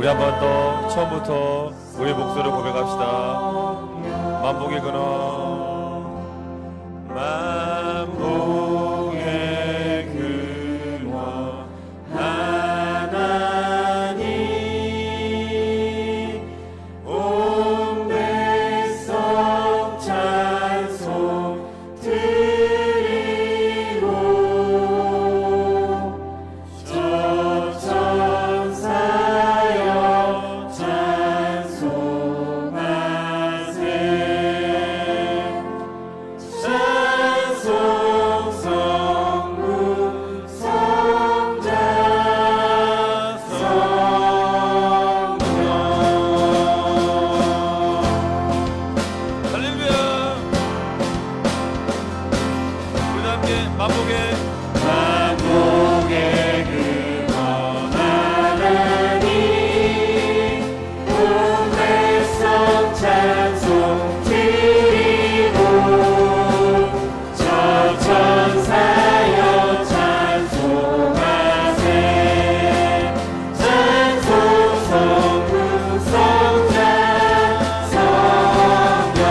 우리 한 번 더 처음부터 우리 목소리로 고백합시다. 만복의 근원, 만복의 근원 하나님, 온 백성 찬송 드리고 저 천사여 찬송하세. 찬송 성부 성자 성령. 할렐루야. 우리 함께 만복의 근원 하나님, 온 백성 찬송 드리고 저 천사여 찬송하세. 찬송 성부 성자 성령.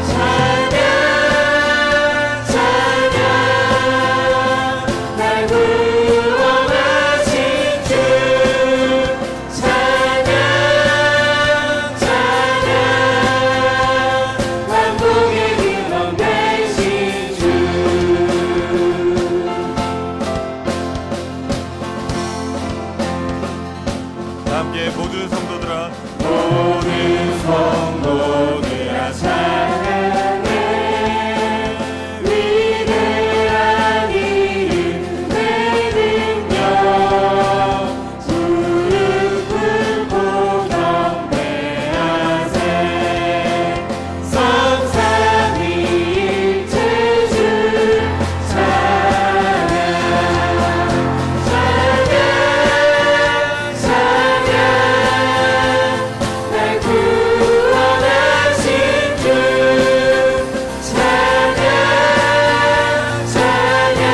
찬양 찬양 날 구원하신 주. 찬양 찬양 만복의 근원 되신 주. 함께 모든 성도들아, 모든 성도들아 찬양해. 위대한 이름의 능력 무릎 꿇고 경배하세. 성삼위일체주 찬양 찬양 찬양 날 구원하신 주. 찬양 찬양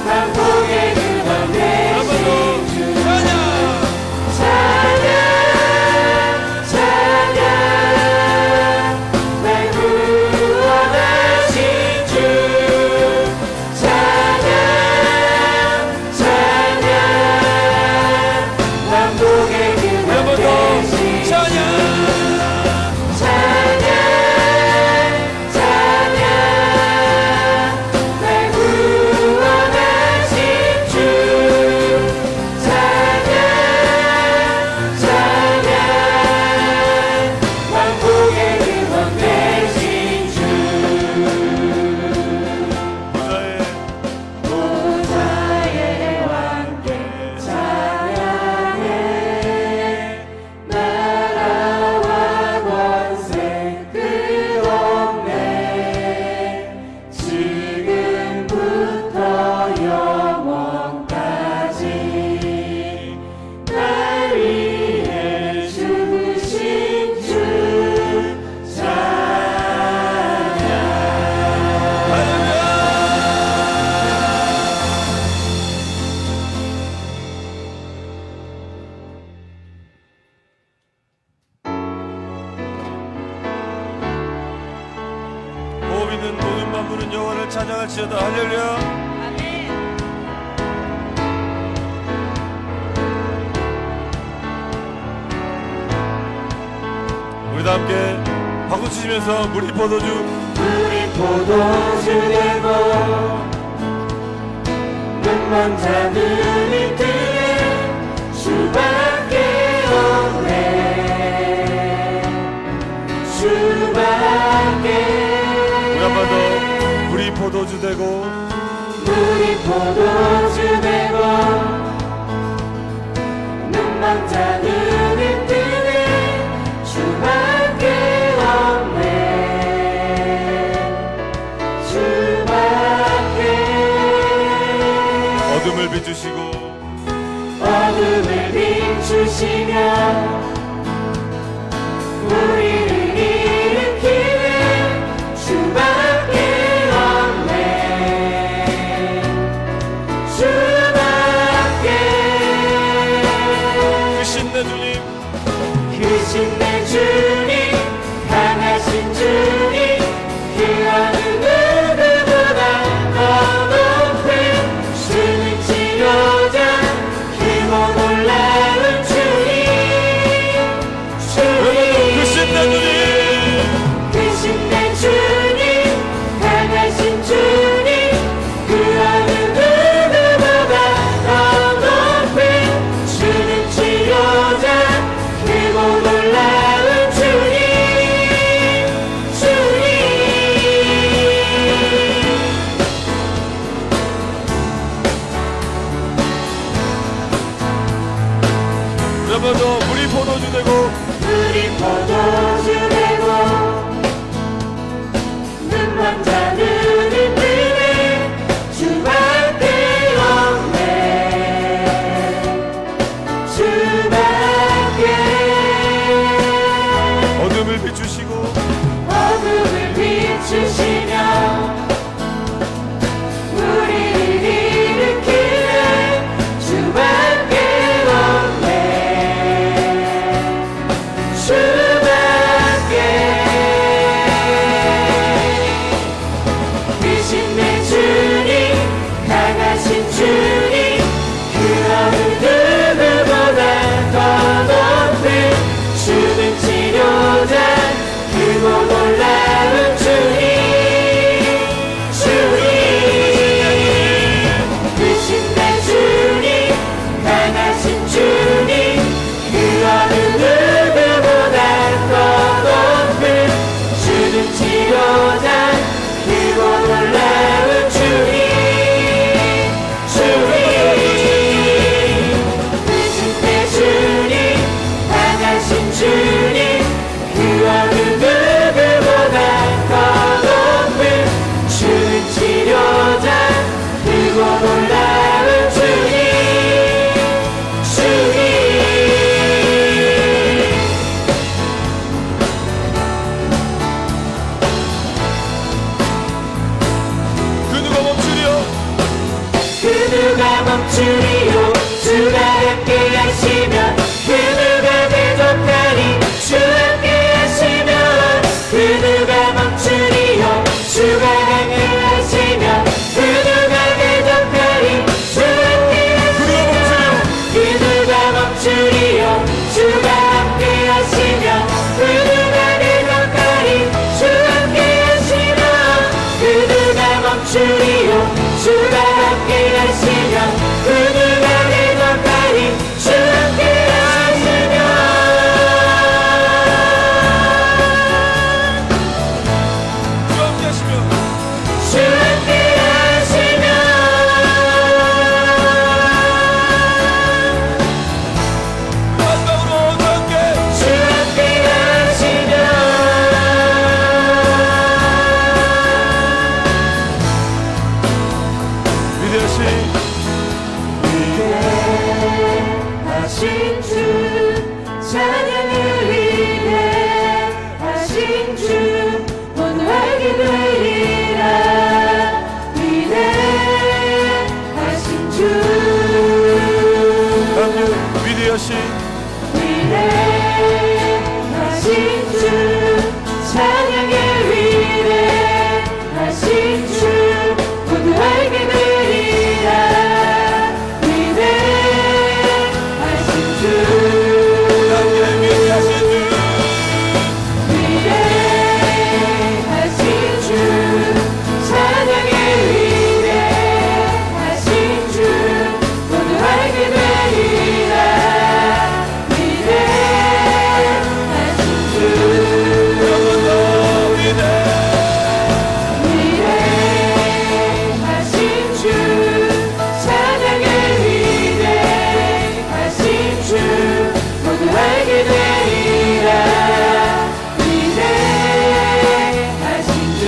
만복의 근원 되신 주. 찬양 찬양 찬양 날 구원하신 주. 찬양 찬양 만복의 근원 되신 주. 찬양 찬양 찬양 날 구원하신 주. 찬양 찬양 만복의 근원 되신 주. 보좌의 왕께 찬양해. 나라와 권세 그 없네. 지금부터 영원까지 날 위해 죽으신 주. 찬양. 호흡 있는 모든 만물은 여호와를 찬양할지어다. 할렐루야. 우리도 함께 박수 치시면서 우리 포도주 되고 눈먼 자들이 뜨네. 주밖에 없네. 주밖에. 우리 한 번 더. 우리 포도주 되고 눈먼 자들이 뜨네. 주밖에 없네. 주밖에. 어둠을 비추시고 우리를 일으키네. 주밖에 없네. 주 크신 내 주님 강하신 주님 그 어느 누구보다 더 높은 주는 치료자 크고 놀라운 주님 크신 내 주님 크신 내 주님 강하신 주님 그 어느 누구보다 더 높은 주는 치료자 크고 놀라운 주님 여러분도 우리 포도주 되고 우리 포도주 되고 눈먼 자는 힘드네 주밖에 없네 주밖에 어둠을 비추시고 어둠을 비추시며 우리를 일으키는 주밖에 없네 주밖에 크신 내 주님 강하신 주님 그 어느 누구보다 더 높은 주는 치료자 크고 놀라운 주님 크신 내 주님 강하신 주님 그 어느 누구보다 더 높은 주는 치료자 크고 놀라운 주님 크신 내 주님 강하신 주님 그 어느 누구보다 더 높은 주는 치료자 크고 놀라운 주님 그 누가 멈추리요 그 누가 멈추리요 주가 함께 하시면 그 누가 대적하리 주 함께 하시면 그 누가 멈추리요 주가 함께 하시면 그 누가 대적하리 주 함께 하시면 그 누가 멈추리요 주가 함께 하시면 그 누가 대적하리 주 함께 하시면 그 누가 멈추리요 주가 함께 하시면 그 누가 대적하리 주 함께 하시면 주 함께 하시면 주 함께 하시면 마지막으로 주 함께 주 함께 하시면 위대하신 위대하신 주 찬양을 위대하신 주 모두 알게 되리라 위대하신 주 하나님 위대하신 위대하신 주 찬양을 위대하신 주 모두 알게 되리라 위대하신 주 하나님 위대하신 주 위대하신 주 찬양을 위대하신 주 모두 알게 되리라 위대하신 주 여러분도 위대하신 주 찬양을 위대하신 주 모두 알게 되리라 위대하신 주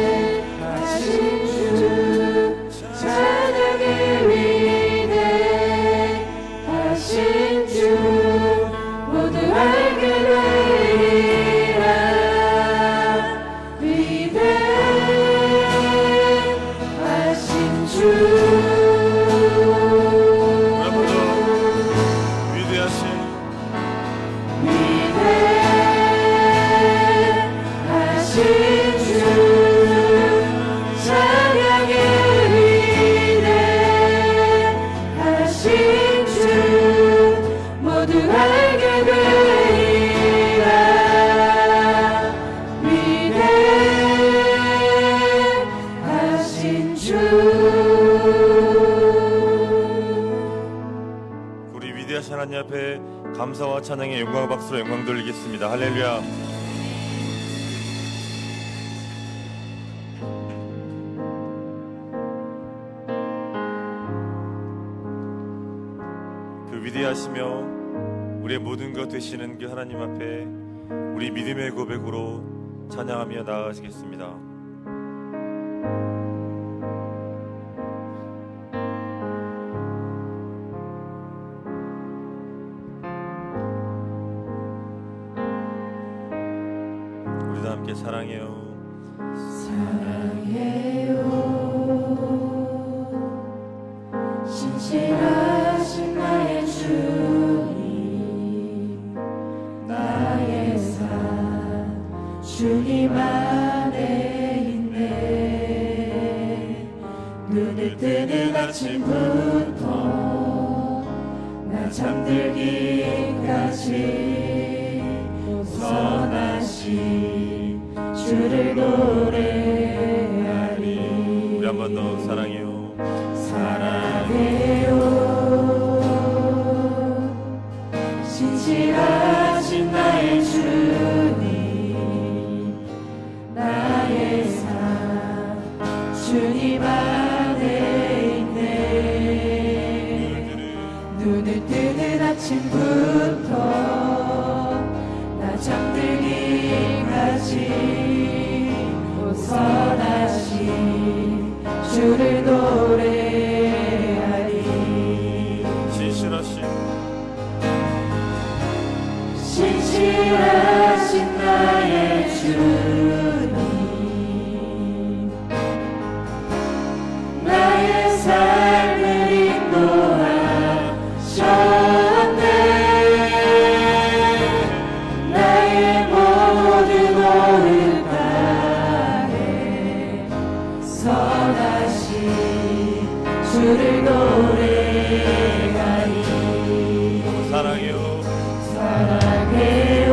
위대하신 주 찬양을 위대하신 주 모두 알게 되리라 위대하신 주 하나님 앞에 감사와 찬양의 영광 박수로 영광 돌리겠습니다. 할렐루야. 그 위대하시며 우리의 모든 것 되시는 그 하나님 앞에 우리 믿음의 고백으로 찬양하며 나아가시겠습니다. 우리 다 함께 사랑해요. 사랑해요. 신실하신 나의 주님, 나의 삶 주님 안에 있네. 눈을 뜨는 아침부터 나 잠들기까지 선하신 주를 노래하리. 우리 한 번 더 사랑해요. 사랑해요. 신실하신 나의 주님, 나의 삶 주님 안에 있네. 눈을 뜨는 아침부터 나 잠들기까지 선하신 주를 노래하리. 신실하신 나의 주님, 나의 삶을 인도하셨네. 나의 모든 오를 바래 선하신 주를 노래하리. 사랑해요. 사랑해요.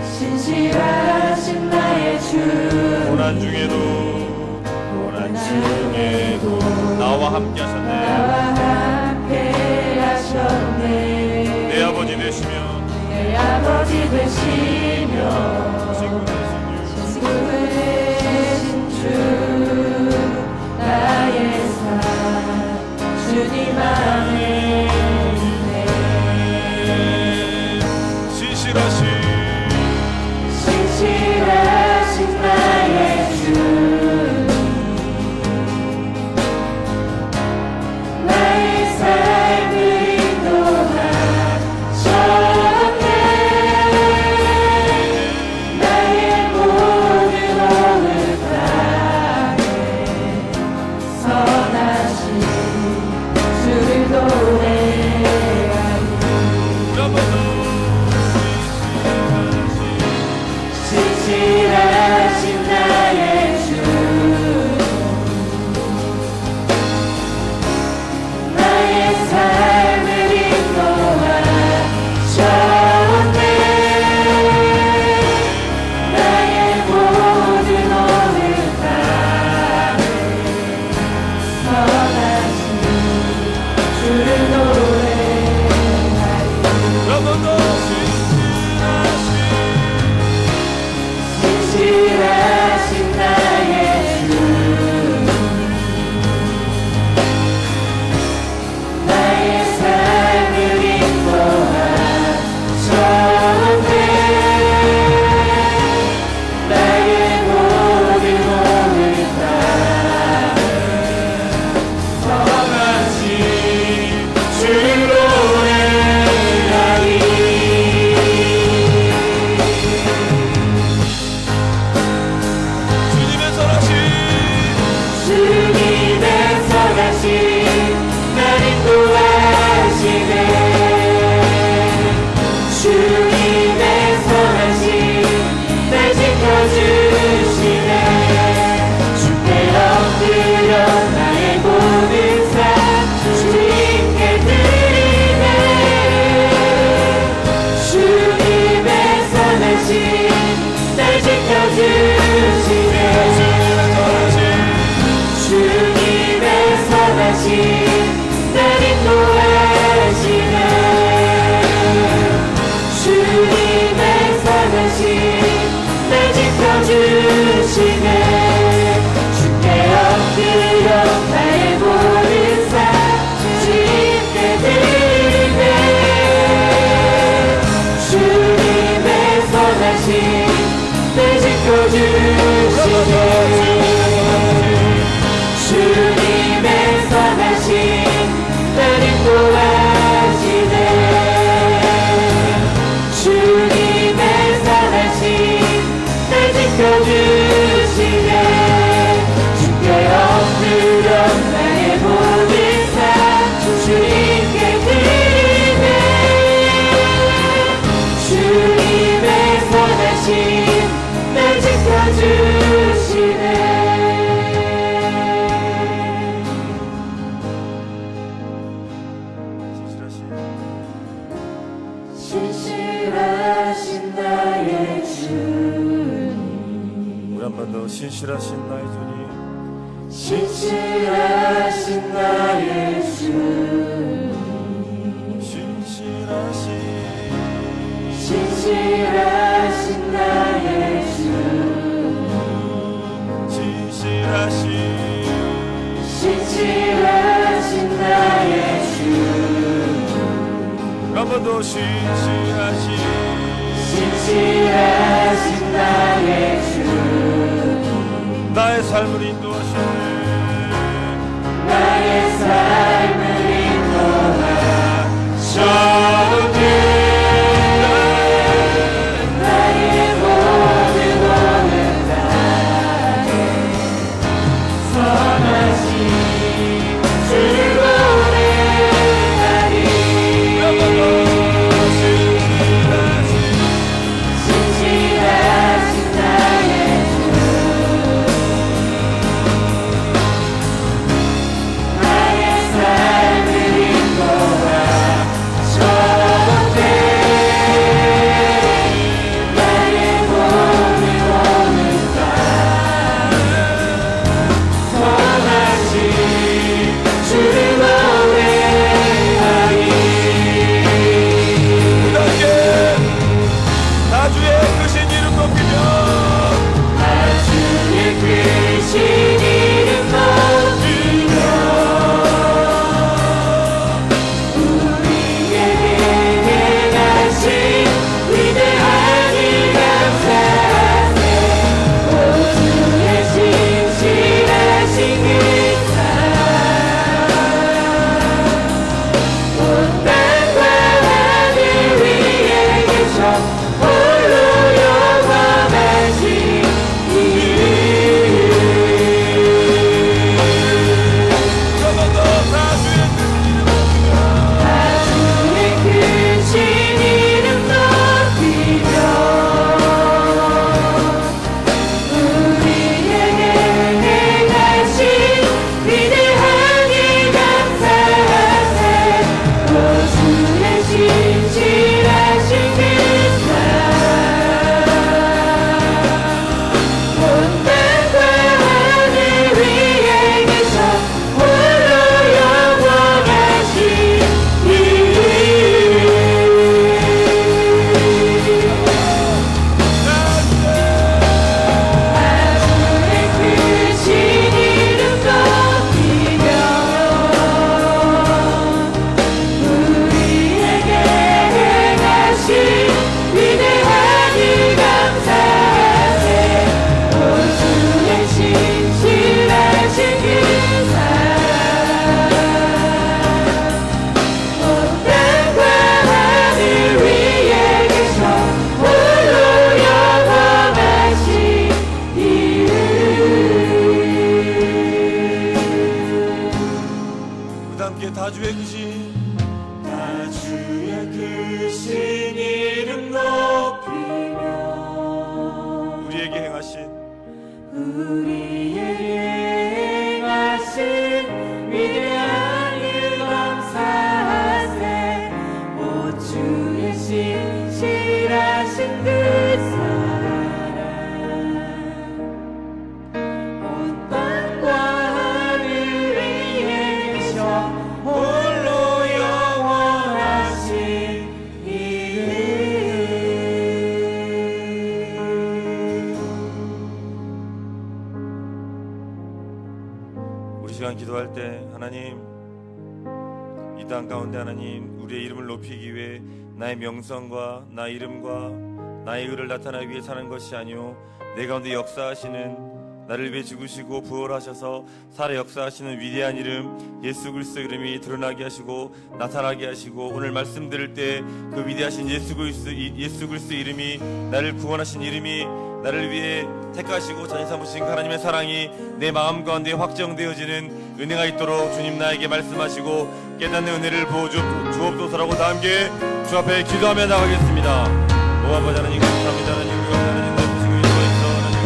신실하신 나의 주, 고난 중에도 나와 함께 하셨네. 내 아버지 되시며 친구 되신 주, 나의 삶 주님 안에 있네. 신실하신 나의 주, 나의 삶을 인도하셨네. 나의 모든 오늘 바래 선하신 주를 노래하리. 신실하신 나의 주, 나의 삶을 인도하셨네. 나의 모든 오늘 바래 선하신 주를 노래하리. 신실하신 나의 주, 나의 삶을 인도하셨네. 나의 모든 오늘 바래 선하신 주를 노래하리. 주님의 선하신 날 인도하시네. 주님의 선하신 날 지켜주시네. 주께 엎드려 나의 모든 삶 주님께 드리네. 주님의 선하신 날 지켜주시네. 주님의 선하신 날 신실하신 나의 주님, 신실하신 나의 주, 신실하신 나의 주, 신실하신 나의 주, 한 번 더 신실하신 나의 주, 나의 삶을 인도하시네, 나의 삶을 인도하셔도 나의 모든 나에 선하신 주를 고백하리. 신실하신 나의 주, 나의 삶을 인도하셔도 나의 모든 선하신 주를 고백하리. 나주의 크신 이름 높이며 주의 크신 이름 높이며 우리에게 행하신 위대한 일 감사하세. 오 주의 신실하신 그 사랑, 온 땅과 하늘 위에 계셔 홀로 영원하신 주의 크신 이름 높이며 우리에게 행하신 위대한 일 감사하세. 오 주의 신실하신 그 사랑, 온 땅과 하늘 위에 계셔 홀로 영원하신 주의 크신 이름 높이며 우리에게 행하신 위대한 일 감사하세. 오 주의 신실하신 그 사랑, 온 땅과 하늘 위에 계셔 홀로 영원하신 이름. 우리 함께 다주의 크신 주의 크신 이름 높이며 우리에게 행하신 우리에게 행하신 위대한 일 감사하세. 오 주의 신실하신 그 사랑, 온 땅과 하늘 위에 계셔 홀로 영원하신 이름. 우리 시간 기도할 때 하나님, 이 땅 가운데 하나님 우리의 이름을 높이기 위해 나의 명성과 나의 이름과 나의 의를 나타나기 위해 사는 것이 아니오 내 가운데 역사하시는 나를 위해 죽으시고 부활하셔서 살아 역사하시는 위대한 이름 예수 그리스도 이름이 드러나게 하시고 나타나게 하시고 오늘 말씀 들을 때 그 위대하신 예수 그리스도 이름이 나를 구원하신 이름이 나를 위해 택하시고 자녀 삼으신 하나님의 사랑이 내 마음 가운데 확정되어지는 은혜가 있도록 주님 나에게 말씀하시고 깨닫는 은혜를 부어주옵소서라고 다 함께 주 앞에 기도하며 나가겠습니다. 오 아버지 하나님 감사합니다. 하나님 우리가 하나님 높으시고 인도하시고 하나님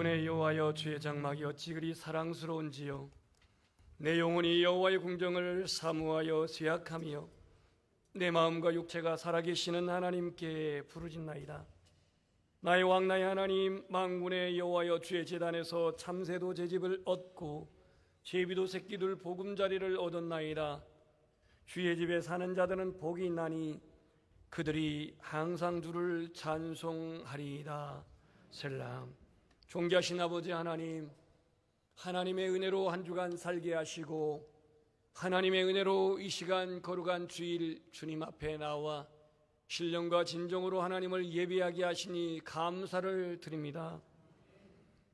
만군의 여호와여, 주의 장막이 어찌 그리 사랑스러운지요. 내 영혼이 여호와의 궁정을 사모하여 쇠약하며 내 마음과 육체가 살아계시는 하나님께 부르짖나이다. 나의 왕 나의 하나님, 만군의 여호와여, 주의 제단에서 참새도 제집을 얻고 제비도 새끼들 보금자리를 얻었나이다. 주의 집에 사는 자들은 복이 있나니 그들이 항상 주를 찬송하리이다. 셀라. 존귀하신 아버지 하나님, 하나님의 은혜로 한 주간 살게 하시고 하나님의 은혜로 이 시간 거룩한 주일 주님 앞에 나와 신령과 진정으로 하나님을 예배하게 하시니 감사를 드립니다.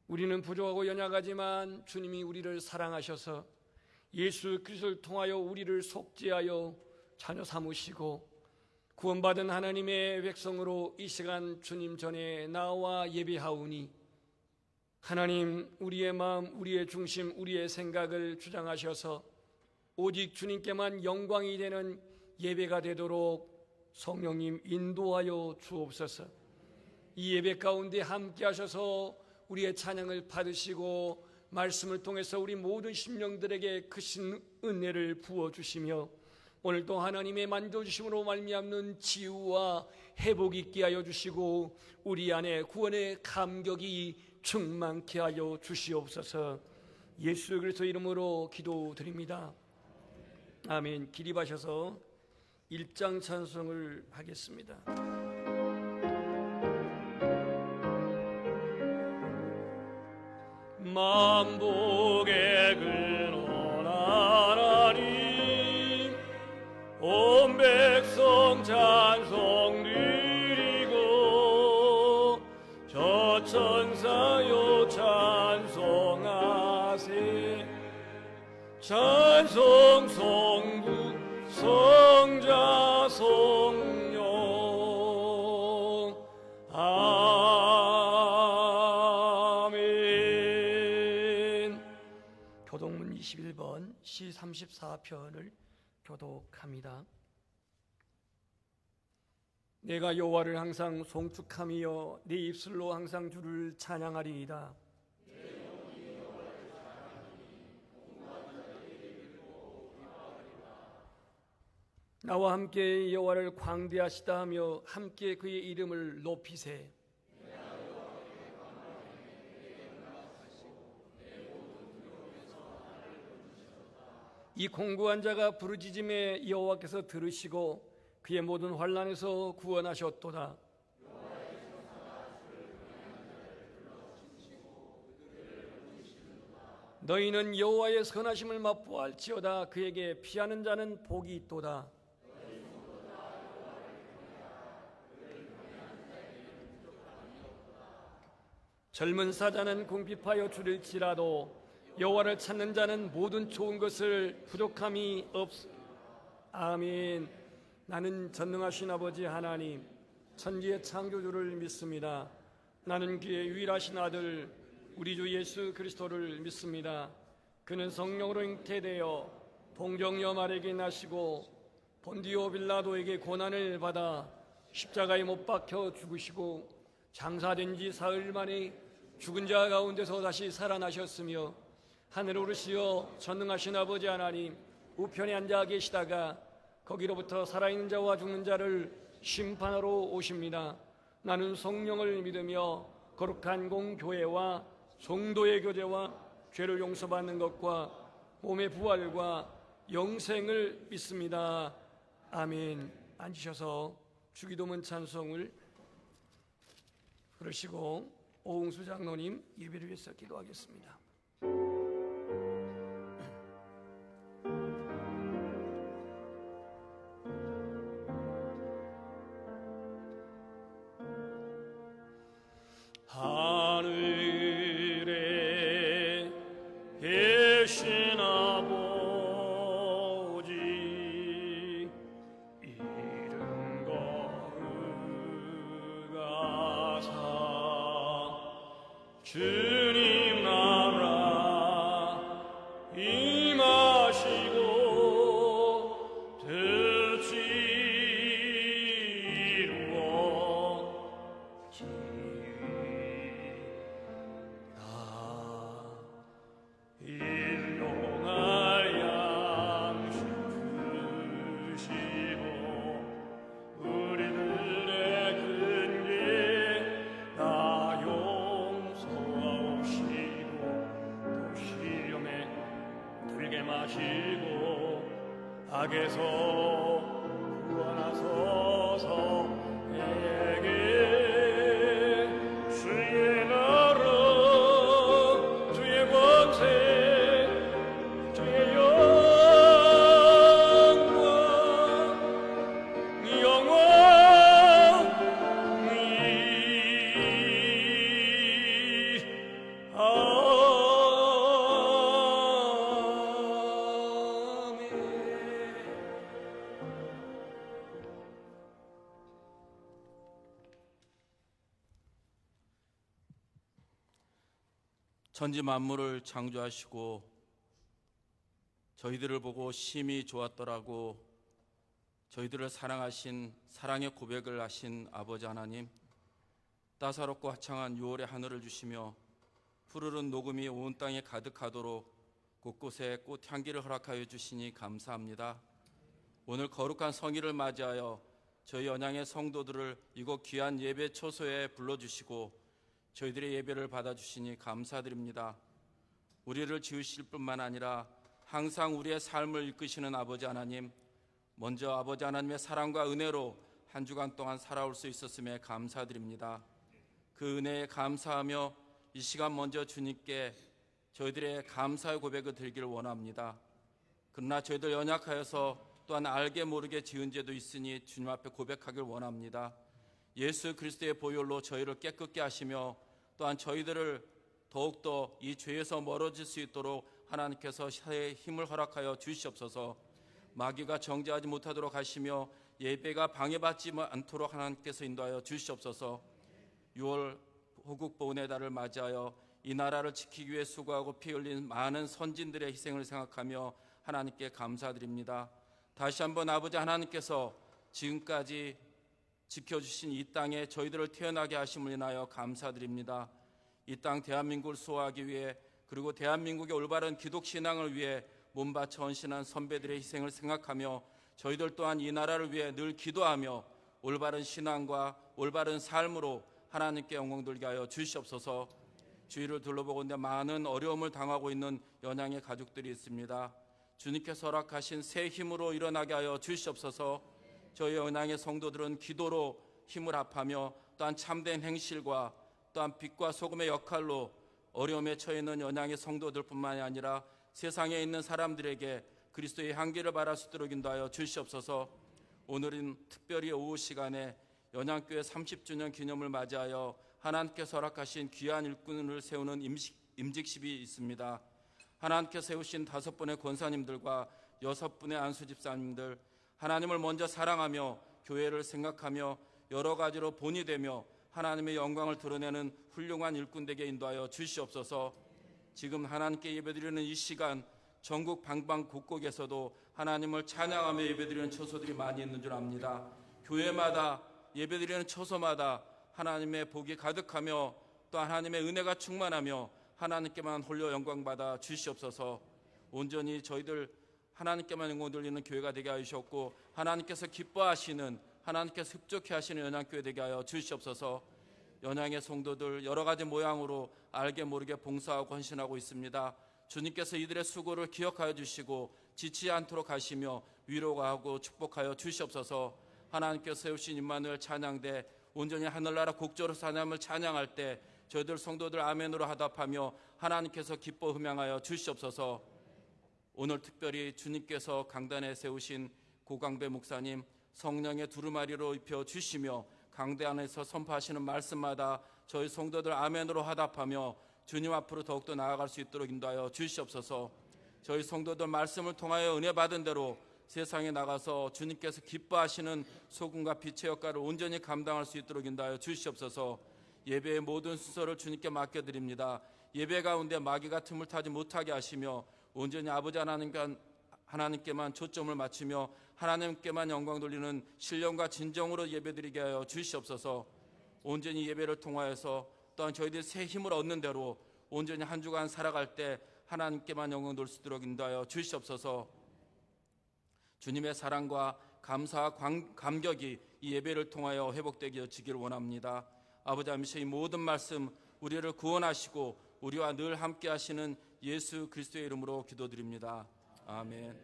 우리는 부족하고 연약하지만 주님이 우리를 사랑하셔서 예수 그리스도를 통하여 우리를 속죄하여 자녀 삼으시고 구원받은 하나님의 백성으로 이 시간 주님 전에 나와 예배하오니 하나님, 우리의 마음, 우리의 중심, 우리의 생각을 주장하셔서 오직 주님께만 영광이 되는 예배가 되도록 성령님 인도하여 주옵소서. 이 예배 가운데 함께 하셔서 우리의 찬양을 받으시고 말씀을 통해서 우리 모든 심령들에게 크신 은혜를 부어주시며 오늘도 하나님의 만져주심으로 말미암는 치유와 회복이 있게 하여 주시고 우리 안에 구원의 감격이 충만케 하여 주시옵소서. 예수 그리스도 이름으로 기도드립니다. 아멘. 기립하셔서 1장 찬송을 하겠습니다. 만복의 근원 하나님, 온 백성 찬송 드리고 저 천사요 찬송하세. 찬송 성부 성자 성령 아멘. 교독문 21번 시 34편을 교독합니다. 내가 여호와를 항상 송축하며 내 입술로 항상 주를 찬양하리이다. 나와 함께 여호와를 광대하시다 하며 함께 그의 이름을 높이세. 이 공고한 자가 부르짖음에 여호와께서 들으시고 그의 모든 환난에서 구원하셨도다. 너희는 여호와의 선하심을 맛보알지어다. 그에게 피하는 자는 복이 있도다. 젊은 사자는 궁핍하여 줄일지라도 여호와를 찾는 자는 모든 좋은 것을 부족함이 없. 아멘. 나는 전능하신 아버지 하나님, 천지의 창조주를 믿습니다. 나는 그의 유일하신 아들 우리 주 예수 그리스도를 믿습니다. 그는 성령으로 잉태되어 동정녀 마리아에게 나시고 본디오 빌라도에게 고난을 받아 십자가에 못 박혀 죽으시고 장사된 지 사흘 만에 죽은 자 가운데서 다시 살아나셨으며 하늘에 오르시어 전능하신 아버지 하나님 우편에 앉아 계시다가 거기로부터 살아있는 자와 죽는 자를 심판하러 오십니다. 나는 성령을 믿으며 거룩한 공교회와 성도의 교제와 죄를 용서받는 것과 몸의 부활과 영생을 믿습니다. 아멘. 앉으셔서 주기도문 찬송을 부르시고 오웅수 장로님 예배를 위해서 기도하겠습니다. 하늘에 계신 아버지, 이름과 의가사 주님 나라 임하시고 뜻이 이루어지이다. 깨끗하게 마시고 악에서 구원하소서. 내게 주의 나라 주의 권세 주의 영광 영원히 천지 만물을 창조하시고 저희들을 보고 심히 좋았더라고 저희들을 사랑하신 사랑의 고백을 하신 아버지 하나님, 따사롭고 화창한 6월의 하늘을 주시며 푸르른 녹음이 온 땅에 가득하도록 곳곳에 꽃향기를 허락하여 주시니 감사합니다. 오늘 거룩한 성일을 맞이하여 저희 언양의 성도들을 이곳 귀한 예배 초소에 불러주시고 저희들의 예배를 받아주시니 감사드립니다. 우리를 지으실 뿐만 아니라 항상 우리의 삶을 이끄시는 아버지 하나님, 먼저 아버지 하나님의 사랑과 은혜로 한 주간 동안 살아올 수 있었음에 감사드립니다. 그 은혜에 감사하며 이 시간 먼저 주님께 저희들의 감사의 고백을 드리기를 원합니다. 그러나 저희들 연약하여서 또한 알게 모르게 지은 죄도 있으니 주님 앞에 고백하길 원합니다. 예수 그리스도의 보혈로 저희를 깨끗게 하시며 또한 저희들을 더욱더 이 죄에서 멀어질 수 있도록 하나님께서 새해 힘을 허락하여 주시옵소서. 마귀가 정죄하지 못하도록 하시며 예배가 방해받지 않도록 하나님께서 인도하여 주시옵소서. 6월 호국보훈의 달을 맞이하여 이 나라를 지키기 위해 수고하고 피 흘린 많은 선진들의 희생을 생각하며 하나님께 감사드립니다. 다시 한번 아버지 하나님께서 지금까지 지켜주신 이 땅에 저희들을 태어나게 하심을 인하여 감사드립니다. 이 땅 대한민국을 수호하기 위해 그리고 대한민국의 올바른 기독신앙을 위해 몸바쳐 헌신한 선배들의 희생을 생각하며 저희들 또한 이 나라를 위해 늘 기도하며 올바른 신앙과 올바른 삶으로 하나님께 영광 돌리게 하여 주시옵소서. 주위를 둘러보건대 많은 어려움을 당하고 있는 연양의 가족들이 있습니다. 주님께서 허락하신 새 힘으로 일어나게 하여 주시옵소서. 저희 연양의 성도들은 기도로 힘을 합하며 또한 참된 행실과 또한 빛과 소금의 역할로 어려움에 처해 있는 연양의 성도들뿐만이 아니라 세상에 있는 사람들에게 그리스도의 향기를 발할 수 있도록 인도하여 주시옵소서. 오늘은 특별히 오후 시간에 연양교회 30주년 기념을 맞이하여 하나님께서 허락하신 귀한 일꾼을 세우는 임직식이 있습니다. 하나님께서 세우신 5분의 권사님들과 6분의 안수집사님들, 하나님을 먼저 사랑하며 교회를 생각하며 여러 가지로 본이 되며 하나님의 영광을 드러내는 훌륭한 일꾼되게 인도하여 주시옵소서. 지금 하나님께 예배드리는 이 시간 전국 방방곡곡에서도 하나님을 찬양하며 예배드리는 처소들이 많이 있는 줄 압니다. 교회마다 예배드리는 처소마다 하나님의 복이 가득하며 또 하나님의 은혜가 충만하며 하나님께만 홀려 영광받아 주시옵소서. 온전히 저희들 하나님께만 영광 돌리는 교회가 되게 하셨고 하나님께서 기뻐하시는 하나님께서 흡족해 하시는 연양교회 되게 하여 주시옵소서. 연양의 성도들 여러 가지 모양으로 알게 모르게 봉사하고 헌신하고 있습니다. 주님께서 이들의 수고를 기억하여 주시고 지치지 않도록 하시며 위로가 하고 축복하여 주시옵소서. 하나님께서 세우신 임마누엘 찬양대 온전히 하늘나라 국조로서 하나님을 찬양할 때 저희들 성도들 아멘으로 화답하며 하나님께서 기뻐 흠양하여 주시옵소서. 오늘 특별히 주님께서 강단에 세우신 고강배 목사님 성령의 두루마리로 입혀 주시며 강대 안에서 선포하시는 말씀마다 저희 성도들 아멘으로 화답하며 주님 앞으로 더욱더 나아갈 수 있도록 인도하여 주시옵소서. 저희 성도들 말씀을 통하여 은혜 받은 대로 세상에 나가서 주님께서 기뻐하시는 소금과 빛의 역할을 온전히 감당할 수 있도록 인도하여 주시옵소서. 예배의 모든 순서를 주님께 맡겨드립니다. 예배 가운데 마귀가 틈을 타지 못하게 하시며 온전히 아버지 하나님께만 초점을 맞추며 하나님께만 영광 돌리는 신령과 진정으로 예배드리게 하여 주시옵소서. 온전히 예배를 통하여서 또한 저희들이 새 힘을 얻는 대로 온전히 한 주간 살아갈 때 하나님께만 영광 돌릴 수 있도록 인도하여 주시옵소서. 주님의 사랑과 감사와 감격이 이 예배를 통하여 회복되게 지기를 원합니다. 아버지 하나님의 이 모든 말씀 우리를 구원하시고 우리와 늘 함께 하시는 예수 그리스도의 이름으로 기도드립니다. 아멘.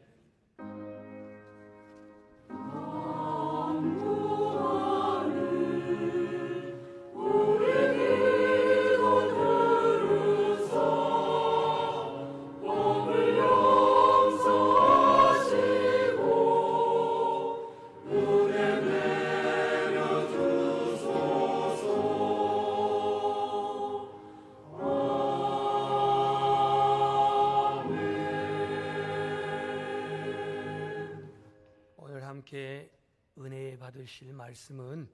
오늘 함께 은혜 받으실 말씀은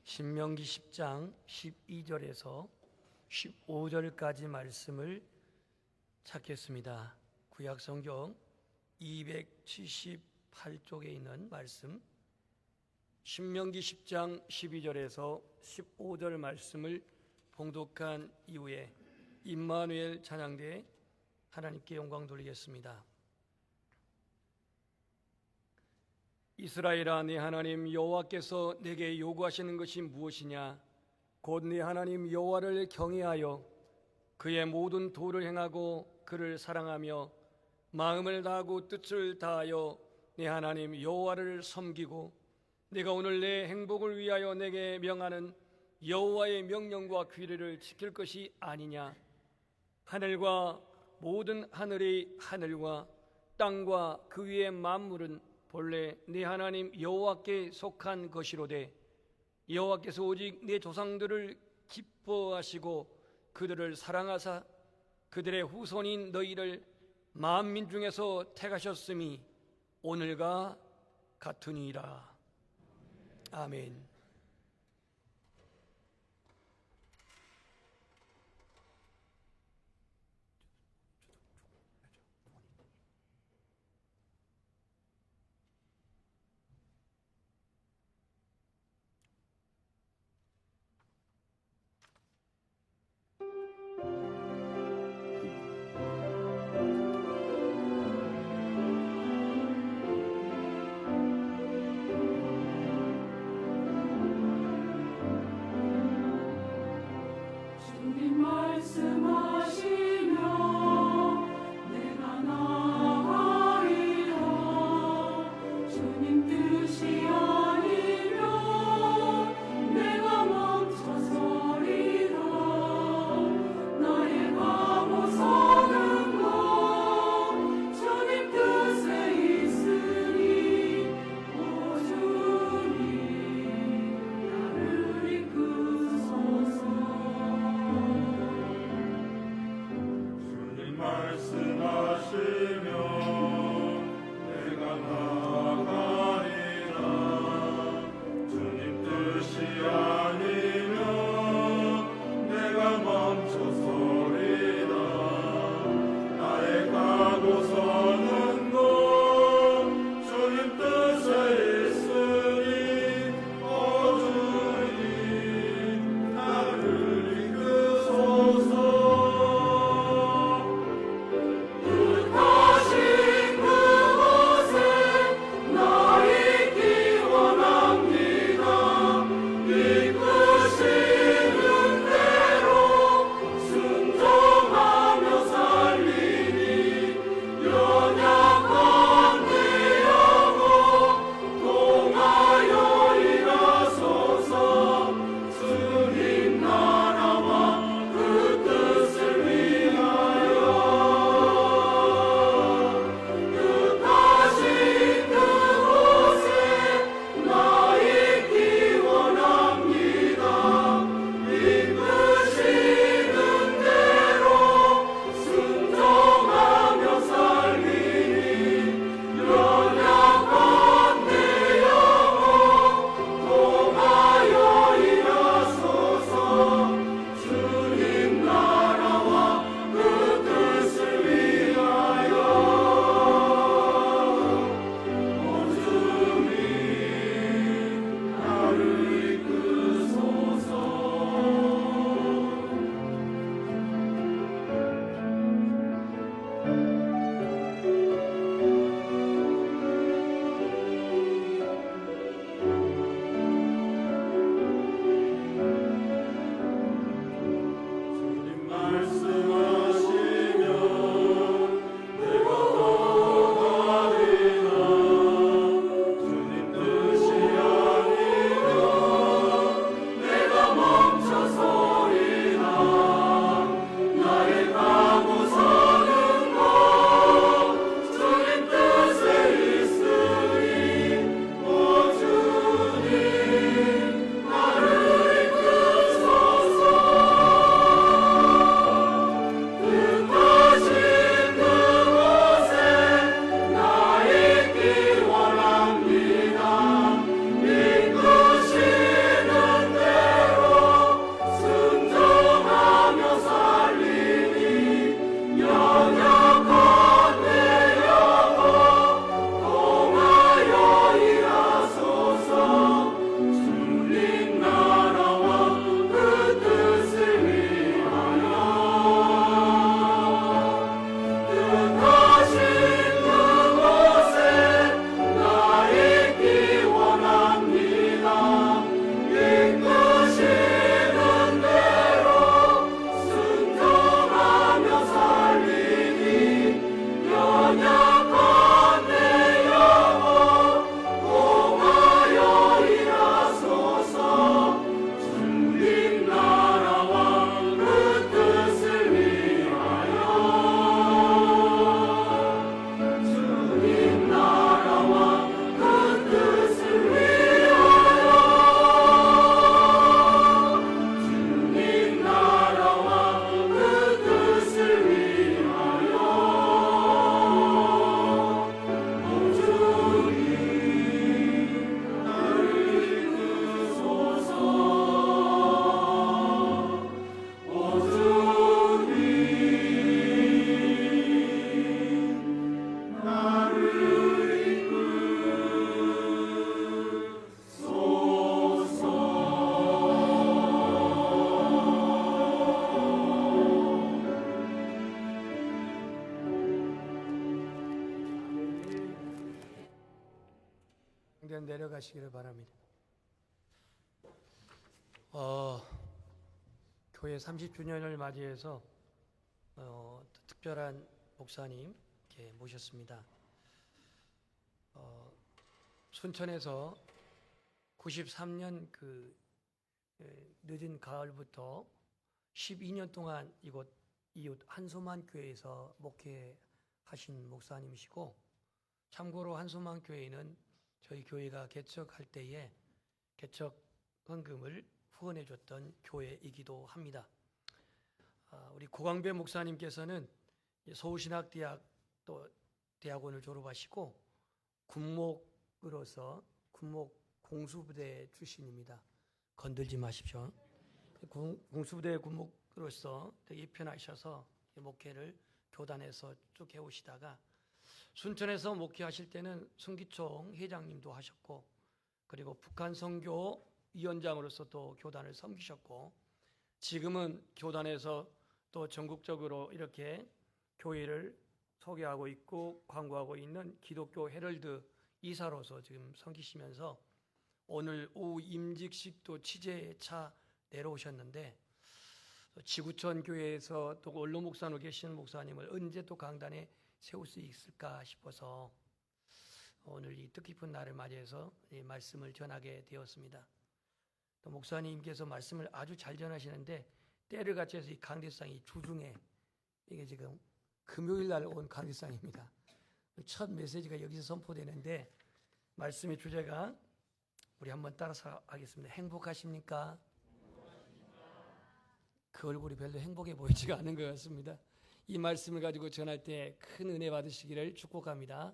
신명기 10장 12절에서 15절까지 말씀을 찾겠습니다. 구약성경 278쪽에 있는 말씀, 신명기 10장 12절에서 15절 말씀을 봉독한 이후에 임마누엘 찬양대 하나님께 영광 돌리겠습니다. 이스라엘아, 네 하나님 여호와께서 내게 요구하시는 것이 무엇이냐? 곧 네 하나님 여호와를 경외하여 그의 모든 도를 행하고 그를 사랑하며 마음을 다하고 뜻을 다하여 네 하나님 여호와를 섬기고 내가 오늘 내 행복을 위하여 내게 명하는 여호와의 명령과 규례를 지킬 것이 아니냐? 하늘과 모든 하늘의 하늘과 땅과 그 위의 만물은 본래 네 하나님 여호와께 속한 것이로되 여호와께서 오직 네 조상들을 기뻐하시고 그들을 사랑하사 그들의 후손인 너희를 만민 중에서 택하셨음이 오늘과 같으니라. 아멘. 자리로 내려가시기를 바랍니다. 교회 30주년을 맞이해서 특별한 목사님 이렇게 모셨습니다. 순천에서 93년 그 늦은 가을부터 12년 동안 이웃 한소만 교회에서 목회하신 목사님이시고, 참고로 한소만 교회는 저희 교회가 개척할 때에 개척 헌금을 후원해 줬던 교회이기도 합니다. 우리 고광배 목사님께서는 서울신학대학 또 대학원을 졸업하시고 군목으로서 군목 공수부대 출신입니다. 건들지 마십시오. 공수부대 군목으로서 되게 편하셔서 목회를 교단에서 쭉 해오시다가 순천에서 목회하실 때는 순기총 회장님도 하셨고, 그리고 북한 선교 위원장으로서 또 교단을 섬기셨고, 지금은 교단에서 또 전국적으로 이렇게 교회를 소개하고 있고 광고하고 있는 기독교 헤럴드 이사로서 지금 섬기시면서 오늘 오후 임직식도 취재에 차 내려오셨는데, 지구촌 교회에서 또 원로 목사로 계시는 목사님을 언제 또 강단에 세울 수 있을까 싶어서 오늘 이 뜻깊은 날을 맞이해서 이 말씀을 전하게 되었습니다. 또 목사님께서 말씀을 아주 잘 전하시는데 때를 같이해서 이 강대상이 주중에, 이게 지금 금요일 날 온 강대상입니다. 첫 메시지가 여기서 선포되는데 말씀의 주제가 우리 한번 따라서 하겠습니다. 행복하십니까? 그 얼굴이 별로 행복해 보이지가 않은 것 같습니다. 이 말씀을 가지고 전할 때 큰 은혜 받으시기를 축복합니다.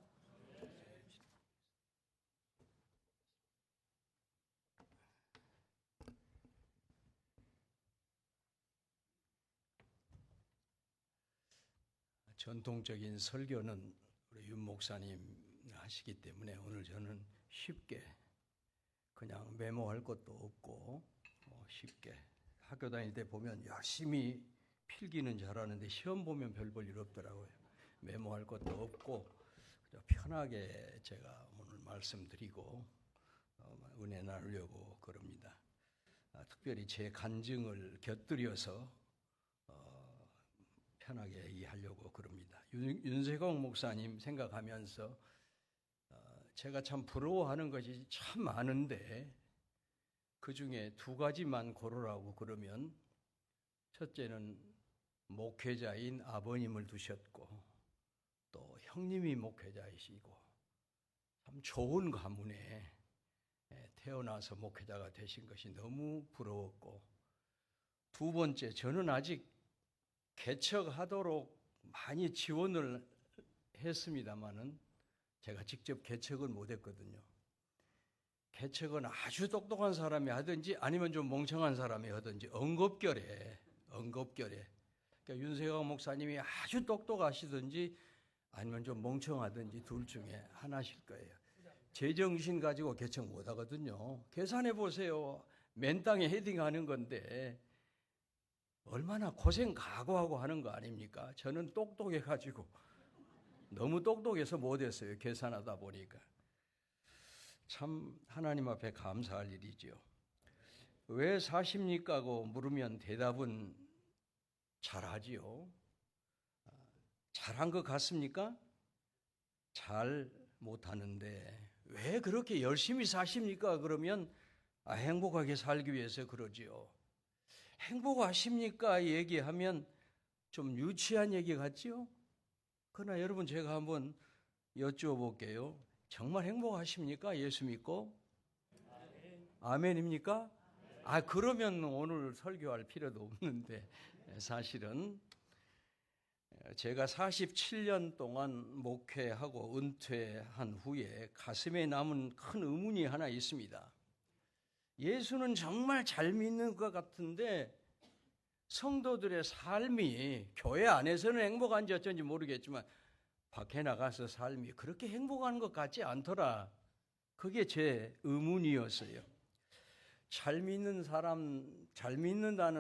전통적인 설교는 우리 윤 목사님 하시기 때문에 오늘 저는 쉽게 그냥 메모할 것도 없고 쉽게 학교 다닐 때 보면 열심히 필기는 잘하는데 시험 보면 별 볼 일 없더라고요. 메모할 것도 없고 그냥 편하게 제가 오늘 말씀드리고 은혜 나누려고 그럽니다. 특별히 제 간증을 곁들여서 편하게 얘기하려고 그럽니다. 윤세광 목사님 생각하면서 제가 참 부러워하는 것이 참 많은데 그 중에 두 가지만 고르라고 그러면, 첫째는 목회자인 아버님을 두셨고 또 형님이 목회자이시고 참 좋은 가문에 태어나서 목회자가 되신 것이 너무 부러웠고, 두 번째, 저는 아직 개척하도록 많이 지원을 했습니다마는 제가 직접 개척을 못했거든요. 개척은 아주 똑똑한 사람이 하든지 아니면 좀 멍청한 사람이 하든지 엉겁결에 그러니까 윤세광 목사님이 아주 똑똑하시든지 아니면 좀 멍청하든지 둘 중에 하나실 거예요. 제정신 가지고 개척 못하거든요. 계산해 보세요. 맨 땅에 헤딩하는 건데 얼마나 고생 각오하고 하는 거 아닙니까? 저는 똑똑해가지고 너무 똑똑해서 못했어요. 계산하다 보니까. 참 하나님 앞에 감사할 일이죠. 왜 사십니까고 물으면 대답은 잘하지요. 잘한 것 같습니까? 잘 못하는데 왜 그렇게 열심히 사십니까? 그러면 행복하게 살기 위해서 그러지요. 행복하십니까? 얘기하면 좀 유치한 얘기 같지요? 그러나 여러분 제가 한번 여쭈어볼게요. 정말 행복하십니까? 예수 믿고? 아멘입니까? 그러면 오늘 설교할 필요도 없는데, 사실은 제가 47년 동안 목회하고 은퇴한 후에 가슴에 남은 큰 의문이 하나 있습니다. 예수는 정말 잘 믿는 것 같은데 성도들의 삶이 교회 안에서는 행복한지 어쩐지 모르겠지만 밖에 나가서 삶이 그렇게 행복한 것 같지 않더라. 그게 제 의문이었어요. 잘 믿는다는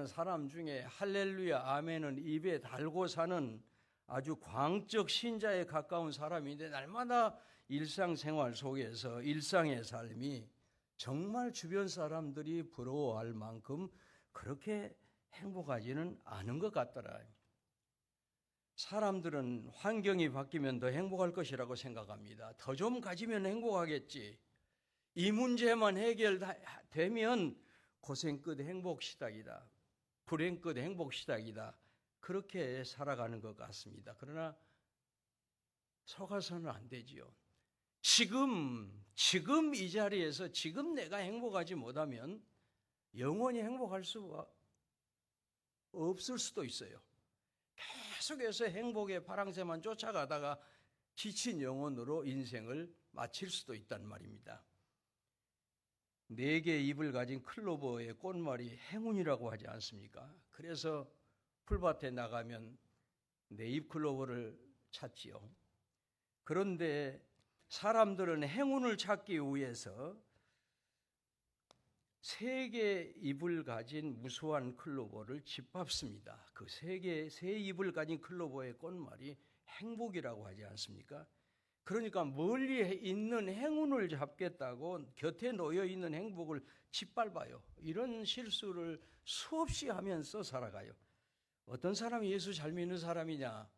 사람 중에 할렐루야 아멘은 입에 달고 사는 아주 광적 신자에 가까운 사람인데 날마다 일상생활 속에서 일상의 삶이 정말 주변 사람들이 부러워할 만큼 그렇게 행복하지는 않은 것 같더라. 사람들은 환경이 바뀌면 더 행복할 것이라고 생각합니다. 더 좀 가지면 행복하겠지. 이 문제만 해결되면 고생 끝 행복 시작이다. 불행 끝 행복 시작이다. 그렇게 살아가는 것 같습니다. 그러나 속아서는 안 되지요. 지금 이 자리에서 지금 내가 행복하지 못하면 영원히 행복할 수가 없을 수도 있어요. 계속해서 행복의 파랑새만 쫓아가다가 지친 영혼으로 인생을 마칠 수도 있단 말입니다. 4개의 잎을 가진 클로버의 꽃말이 행운이라고 하지 않습니까? 그래서 풀밭에 나가면 4잎 클로버를 찾지요. 그런데 사람들은 행운을 찾기 위해서 3개의 잎을 가진 무수한 클로버를 짓밟습니다. 그 세 잎을 가진 클로버의 꽃말이 행복이라고 하지 않습니까? 그러니까 멀리 있는 행운을 잡겠다고 곁에 놓여 있는 행복을 짓밟아요. 이런 실수를 수없이 하면서 살아가요. 어떤 사람이 예수 잘 믿는 사람이냐?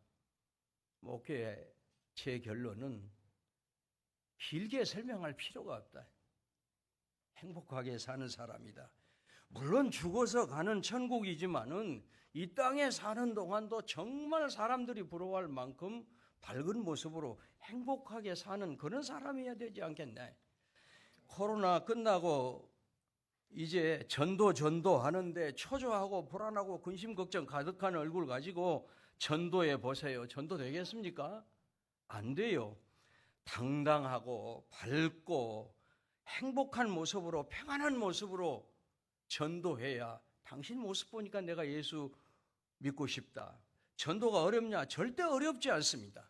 목회의 제 결론은 길게 설명할 필요가 없다. 행복하게 사는 사람이다. 물론 죽어서 가는 천국이지만은 이 땅에 사는 동안도 정말 사람들이 부러워할 만큼 밝은 모습으로 행복하게 사는 그런 사람이어야 되지 않겠나. 코로나 끝나고 이제 전도 하는데 초조하고 불안하고 근심 걱정 가득한 얼굴 가지고 전도해 보세요. 전도 되겠습니까? 안 돼요. 당당하고 밝고 행복한 모습으로 평안한 모습으로 전도해야 당신 모습 보니까 내가 예수 믿고 싶다. 전도가 어렵냐? 절대 어렵지 않습니다.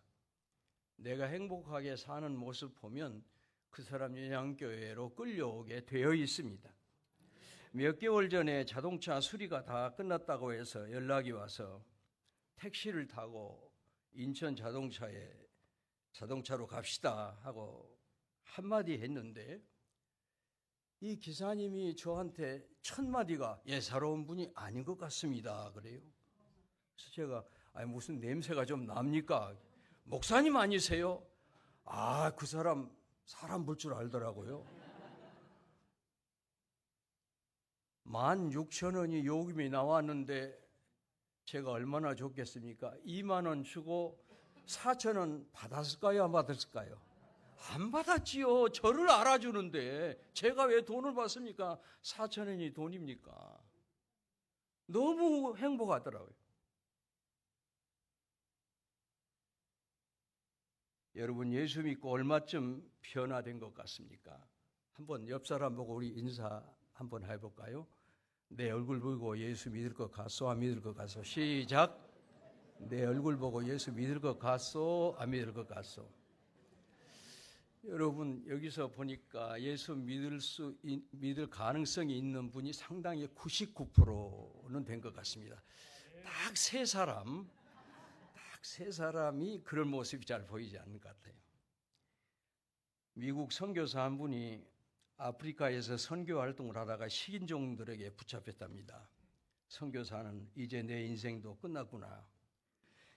내가 행복하게 사는 모습 보면 그 사람 영양교회로 끌려오게 되어 있습니다. 몇 개월 전에 자동차 수리가 다 끝났다고 해서 연락이 와서 택시를 타고 인천 자동차로 갑시다 하고 한마디 했는데 이 기사님이 저한테 첫 마디가 예사로운 분이 아닌 것 같습니다. 그래요. 그래서 제가 무슨 냄새가 좀 납니까? 목사님 아니세요? 그 사람 볼 줄 알더라고요. 16,000원이 요금이 나왔는데 제가 얼마나 좋겠습니까? 2만 원 주고 4,000원 받았을까요? 안 받았을까요? 안 받았지요. 저를 알아주는데 제가 왜 돈을 받습니까? 4,000원이 돈입니까? 너무 행복하더라고요. 여러분 예수 믿고 얼마쯤 변화된 것 같습니까? 한번 옆 사람 보고 우리 인사 한번 해볼까요? 내 얼굴 보고 예수 믿을 것 같소? 안 믿을 것 같소? 시작. 내 얼굴 보고 예수 믿을 것 같소? 안 믿을 것 같소? 여러분 여기서 보니까 예수 믿을 가능성이 있는 분이 상당히 99%는 된 것 같습니다. 딱 세 사람이 그런 모습이 잘 보이지 않는 것 같아요. 미국 선교사 한 분이 아프리카에서 선교 활동을 하다가 식인종들에게 붙잡혔답니다. 선교사는 이제 내 인생도 끝났구나.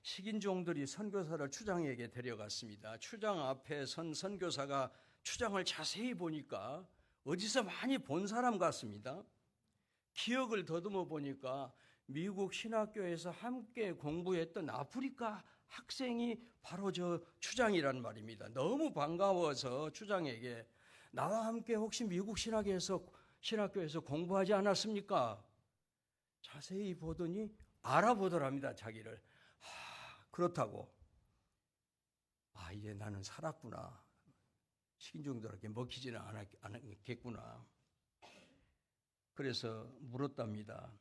식인종들이 선교사를 추장에게 데려갔습니다. 추장 앞에 선 선교사가 추장을 자세히 보니까 어디서 많이 본 사람 같습니다. 기억을 더듬어 보니까 미국 신학교에서 함께 공부했던 아프리카 학생이 바로 저 추장이란 말입니다. 너무 반가워서 추장에게 나와 함께 혹시 미국 신학교에서 공부하지 않았습니까? 자세히 보더니 알아보더랍니다. 자기를. 그렇다고. 이제 나는 살았구나. 식인종들에게 먹히지는 않겠구나. 그래서 물었답니다.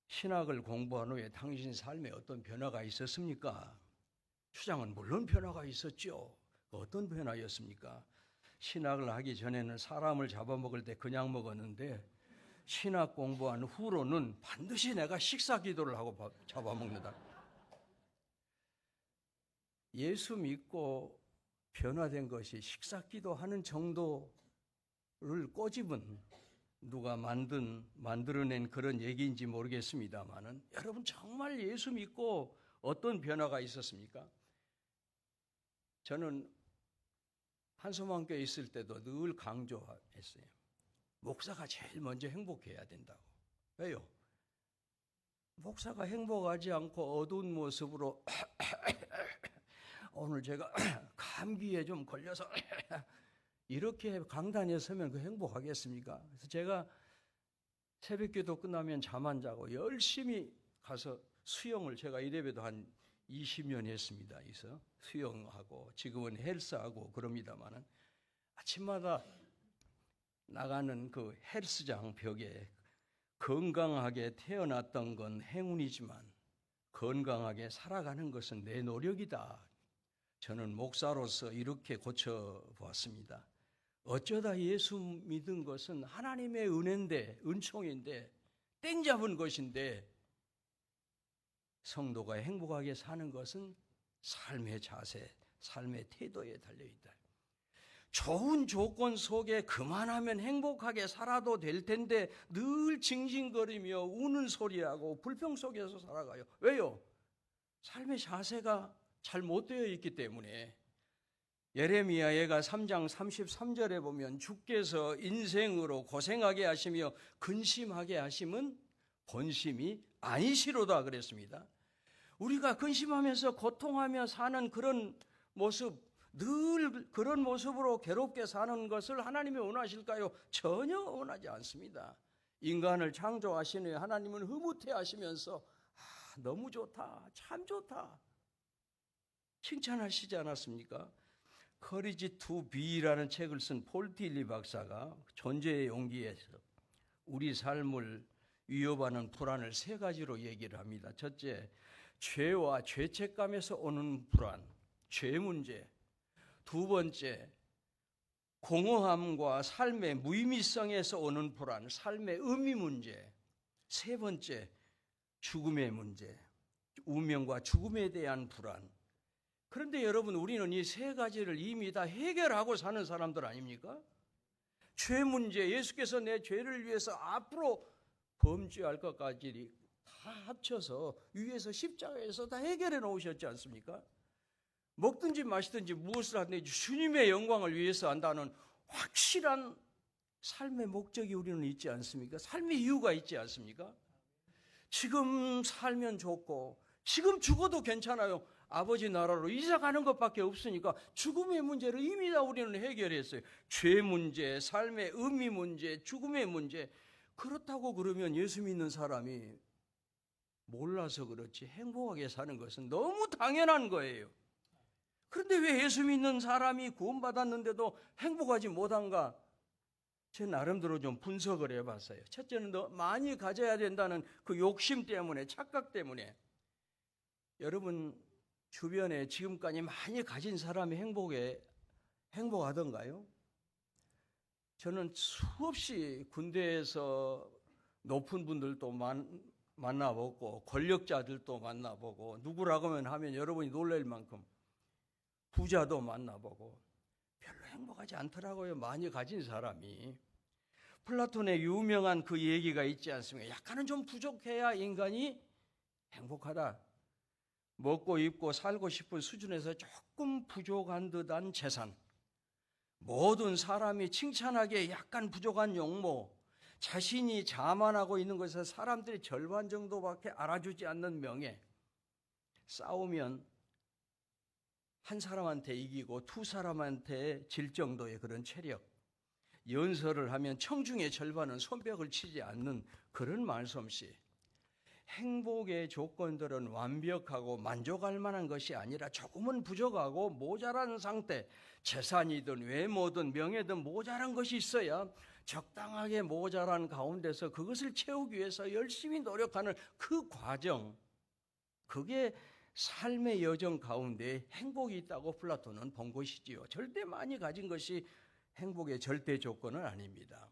신학을 공부한 후에 당신 삶에 어떤 변화가 있었습니까? 추장은 물론 변화가 있었죠. 어떤 변화였습니까? 신학을 하기 전에는 사람을 잡아먹을 때 그냥 먹었는데 신학 공부한 후로는 반드시 내가 식사 기도를 하고 잡아먹는다. 예수 믿고 변화된 것이 식사기도 하는 정도를 꼬집은 누가 만들어낸 그런 얘기인지 모르겠습니다만은 여러분 정말 예수 믿고 어떤 변화가 있었습니까? 저는 한소망교에 있을 때도 늘 강조했어요. 목사가 제일 먼저 행복해야 된다고. 왜요? 목사가 행복하지 않고 어두운 모습으로 오늘 제가 감기에 좀 걸려서 이렇게 강단에 서면 그 행복하겠습니까? 그래서 제가 새벽기도 끝나면 잠 안 자고 열심히 가서 수영을 제가 이래봬도 한 20년 했습니다. 그래서 수영하고 지금은 헬스하고 그럽니다만은 아침마다 나가는 그 헬스장 벽에 건강하게 태어났던 건 행운이지만 건강하게 살아가는 것은 내 노력이다. 저는 목사로서 이렇게 고쳐보았습니다. 어쩌다 예수 믿은 것은 하나님의 은혜인데, 은총인데, 땡 잡은 것인데, 성도가 행복하게 사는 것은 삶의 자세, 삶의 태도에 달려있다. 좋은 조건 속에 그만하면 행복하게 살아도 될 텐데 늘 징징거리며 우는 소리하고 불평 속에서 살아가요. 왜요? 삶의 자세가 잘못되어 있기 때문에. 예레미야가 3장 33절에 보면 주께서 인생으로 고생하게 하시며 근심하게 하심은 본심이 아니시로다 그랬습니다. 우리가 근심하면서 고통하며 사는 그런 모습, 늘 그런 모습으로 괴롭게 사는 것을 하나님이 원하실까요? 전혀 원하지 않습니다. 인간을 창조하시는 하나님은 흐뭇해하시면서 너무 좋다, 참 좋다 칭찬하시지 않았습니까? 커리지 투 비라는 책을 쓴 폴 틸리 박사가 존재의 용기에서 우리 삶을 위협하는 불안을 3가지로 얘기를 합니다. 첫째, 죄와 죄책감에서 오는 불안, 죄 문제. 2번째, 공허함과 삶의 무의미성에서 오는 불안, 삶의 의미 문제. 3번째, 죽음의 문제, 운명과 죽음에 대한 불안. 그런데 여러분, 우리는 이 3가지를 이미 다 해결하고 사는 사람들 아닙니까? 죄 문제, 예수께서 내 죄를 위해서 앞으로 범죄할 것까지 다 합쳐서 위에서 십자가에서 다 해결해 놓으셨지 않습니까? 먹든지 마시든지 무엇을 하든지 주님의 영광을 위해서 한다는 확실한 삶의 목적이 우리는 있지 않습니까? 삶의 이유가 있지 않습니까? 지금 살면 좋고 지금 죽어도 괜찮아요. 아버지 나라로 이사가는 것밖에 없으니까 죽음의 문제를 이미 다 우리는 해결했어요. 죄 문제, 삶의 의미 문제, 죽음의 문제. 그렇다고 그러면 예수 믿는 사람이 몰라서 그렇지 행복하게 사는 것은 너무 당연한 거예요. 그런데 왜 예수 믿는 사람이 구원받았는데도 행복하지 못한가? 제 나름대로 좀 분석을 해봤어요. 첫째는 더 많이 가져야 된다는 그 욕심 때문에, 착각 때문에. 여러분 주변에 지금까지 많이 가진 사람이 행복하던가요? 저는 수없이 군대에서 높은 분들도 만나보고 권력자들도 만나보고 누구라고 하면 여러분이 놀랄 만큼 부자도 만나보고 별로 행복하지 않더라고요. 많이 가진 사람이. 플라톤의 유명한 그 얘기가 있지 않습니까? 약간은 좀 부족해야 인간이 행복하다. 먹고 입고 살고 싶은 수준에서 조금 부족한 듯한 재산, 모든 사람이 칭찬하기에 약간 부족한 용모, 자신이 자만하고 있는 것에서 사람들이 절반 정도밖에 알아주지 않는 명예, 싸우면 한 사람한테 이기고 2사람한테 질 정도의 그런 체력, 연설을 하면 청중의 절반은 손뼉을 치지 않는 그런 말솜씨. 행복의 조건들은 완벽하고 만족할 만한 것이 아니라 조금은 부족하고 모자란 상태, 재산이든 외모든 명예든 모자란 것이 있어야 적당하게 모자란 가운데서 그것을 채우기 위해서 열심히 노력하는 그 과정, 그게 삶의 여정 가운데 행복이 있다고 플라톤은 본 것이지요. 절대 많이 가진 것이 행복의 절대 조건은 아닙니다.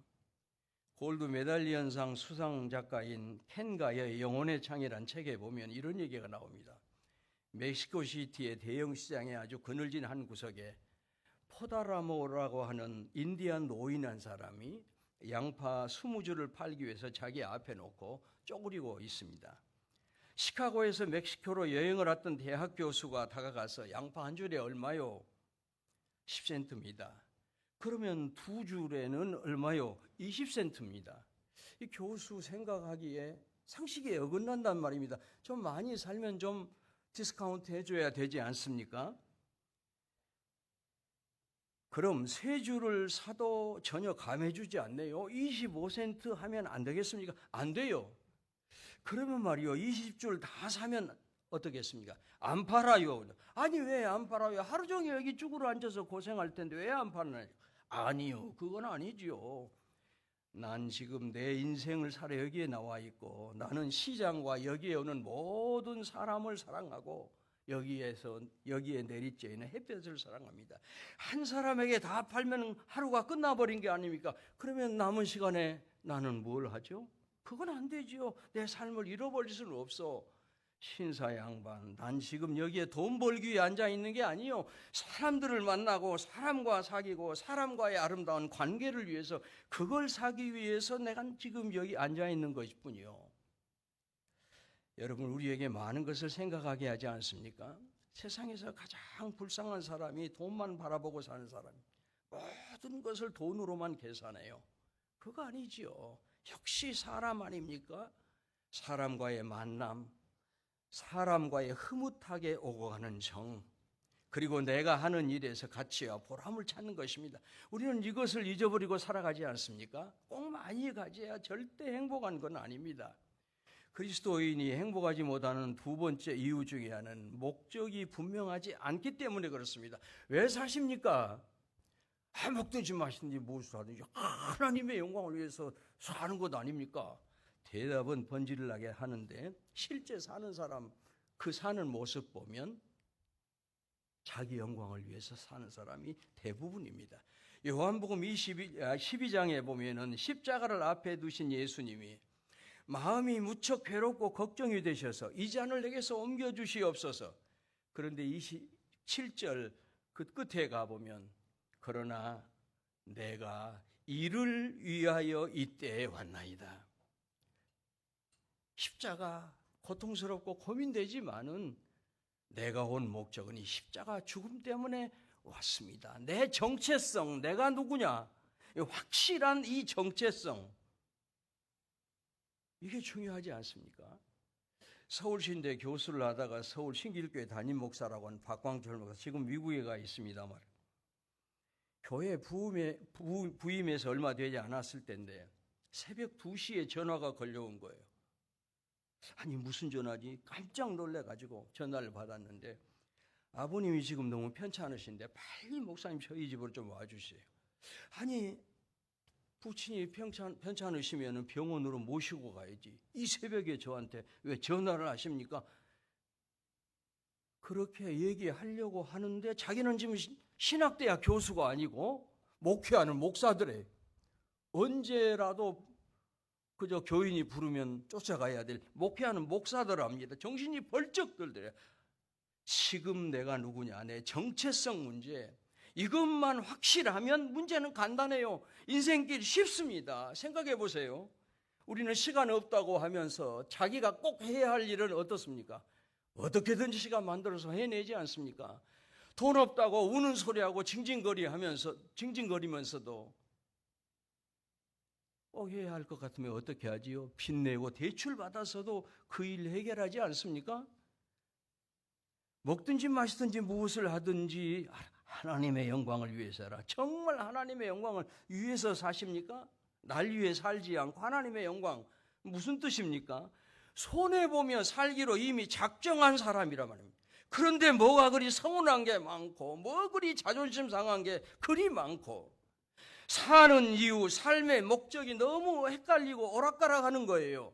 골드 메달리언상 수상 작가인 켄 가의 영혼의 창이라는 책에 보면 이런 얘기가 나옵니다. 멕시코시티의 대형 시장의 아주 그늘진 한 구석에 포다라모라고 하는 인디안 노인 한 사람이 양파 20주를 팔기 위해서 자기 앞에 놓고 쪼그리고 있습니다. 시카고에서 멕시코로 여행을 왔던 대학 교수가 다가가서 양파 한 줄에 얼마요? 10센트입니다. 그러면 2줄에는 얼마요? 20센트입니다. 이 교수 생각하기에 상식에 어긋난단 말입니다. 좀 많이 살면 좀 디스카운트 해줘야 되지 않습니까? 그럼 3줄을 사도 전혀 감해주지 않네요. 25센트 하면 안 되겠습니까? 안 돼요. 그러면 말이요, 20줄 다 사면 어떻겠습니까? 안 팔아요. 아니 왜 안 팔아요? 하루 종일 여기 쭈그러 앉아서 고생할 텐데 왜 안 팔나요? 아니요, 그건 아니지요. 난 지금 내 인생을 살아 여기에 나와 있고, 나는 시장과 여기에 오는 모든 사람을 사랑하고 여기에 내리쬐는 햇볕을 사랑합니다. 한 사람에게 다 팔면 하루가 끝나버린 게 아닙니까? 그러면 남은 시간에 나는 뭘 하죠? 그건 안 되지요. 내 삶을 잃어버릴 수는 없어. 신사 양반, 난 지금 여기에 돈 벌기 위해 앉아 있는 게 아니요, 사람들을 만나고 사람과 사귀고 사람과의 아름다운 관계를 위해서, 그걸 사기 위해서 내가 지금 여기 앉아 있는 것뿐이요. 여러분, 우리에게 많은 것을 생각하게 하지 않습니까? 세상에서 가장 불쌍한 사람이 돈만 바라보고 사는 사람, 모든 것을 돈으로만 계산해요. 그거 아니지요. 역시 사람 아닙니까? 사람과의 만남, 사람과의 흐뭇하게 오고 가는 정, 그리고 내가 하는 일에서 가치와 보람을 찾는 것입니다. 우리는 이것을 잊어버리고 살아가지 않습니까? 꼭 많이 가져야 절대 행복한 건 아닙니다. 그리스도인이 행복하지 못하는 두 번째 이유 중에 하나는 목적이 분명하지 않기 때문에 그렇습니다. 왜 사십니까? 먹든지 마시든지 무엇을 하든지 하나님의 영광을 위해서 사는 것 아닙니까? 대답은 번지를 나게 하는데, 실제 사는 사람, 그 사는 모습 보면 자기 영광을 위해서 사는 사람이 대부분입니다. 요한복음 12장에 보면은 십자가를 앞에 두신 예수님이 마음이 무척 괴롭고 걱정이 되셔서 이 잔을 내게서 옮겨주시옵소서. 그런데 27절 그 끝에 가보면, 그러나 내가 이를 위하여 이때에 왔나이다. 십자가 고통스럽고 고민되지만은 내가 온 목적은 이 십자가 죽음 때문에 왔습니다. 내 정체성, 내가 누구냐, 확실한 이 정체성, 이게 중요하지 않습니까? 서울신대 교수를 하다가 서울 신길교회 담임 목사라고 하는 박광철 목사, 지금 미국에 가 있습니다만, 교회 부임해서 얼마 되지 않았을 때인데 새벽 2시에 전화가 걸려온 거예요. 아니 무슨 전화지? 깜짝 놀래가지고 전화를 받았는데, 아버님이 지금 너무 편찮으신데 빨리 목사님 저희 집으로 좀 와주세요. 아니 부친이 편찮으시면 병원으로 모시고 가야지, 이 새벽에 저한테 왜 전화를 하십니까? 그렇게 얘기하려고 하는데 자기는 지금 신학대학 교수가 아니고 목회하는 목사들에 언제라도 그저 교인이 부르면 쫓아가야 될 목회하는 목사들 합니다. 정신이 벌쩍 들더래요. 지금 내가 누구냐, 내 정체성 문제, 이것만 확실하면 문제는 간단해요. 인생길 쉽습니다. 생각해 보세요. 우리는 시간 없다고 하면서 자기가 꼭 해야 할 일은 어떻습니까? 어떻게든지 시간 만들어서 해내지 않습니까? 돈 없다고 우는 소리하고 징징거리면서도 꼭 해야 할 것 같으면 어떻게 하지요? 빚내고 대출 받아서도 그 일 해결하지 않습니까? 먹든지 마시든지 무엇을 하든지 하나님의 영광을 위해서라. 정말 하나님의 영광을 위해서 사십니까? 날 위해 살지 않고 하나님의 영광, 무슨 뜻입니까? 손해보며 살기로 이미 작정한 사람이란 말입니다. 그런데 뭐가 그리 서운한 게 많고, 뭐 그리 자존심 상한 게 그리 많고, 사는 이유, 삶의 목적이 너무 헷갈리고 오락가락하는 거예요.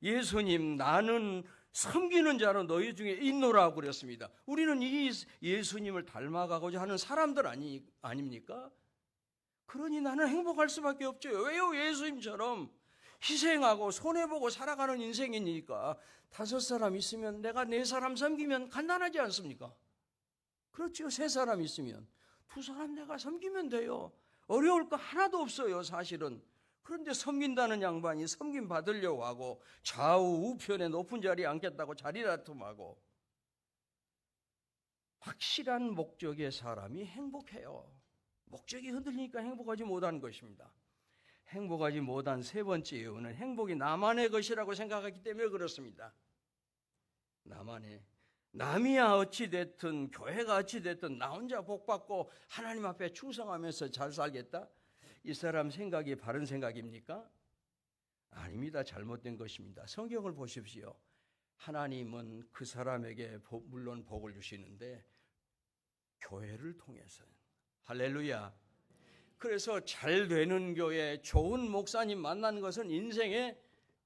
예수님, 나는 섬기는 자로 너희 중에 있노라고 그랬습니다. 우리는 이 예수님을 닮아가고자 하는 사람들 아닙니까? 그러니 나는 행복할 수밖에 없죠. 왜요? 예수님처럼 희생하고 손해보고 살아가는 인생이니까 5사람 있으면 내가 4사람 섬기면 간단하지 않습니까? 그렇죠. 3사람 있으면 2사람 내가 섬기면 돼요. 어려울 거 하나도 없어요, 사실은. 그런데 섬긴다는 양반이 섬김 받으려고 하고 좌우 우편에 높은 자리에 앉겠다고 자리 다툼하고, 확실한 목적의 사람이 행복해요. 목적이 흔들리니까 행복하지 못한 것입니다. 행복하지 못한 세 번째 이유는 행복이 나만의 것이라고 생각하기 때문에 그렇습니다. 나만의, 남이야 어찌됐든 교회가 어찌됐든 나 혼자 복받고 하나님 앞에 충성하면서 잘 살겠다? 이 사람 생각이 바른 생각입니까? 아닙니다. 잘못된 것입니다. 성경을 보십시오. 하나님은 그 사람에게 물론 복을 주시는데 교회를 통해서. 할렐루야. 그래서 잘 되는 교회, 좋은 목사님 만나는 것은 인생의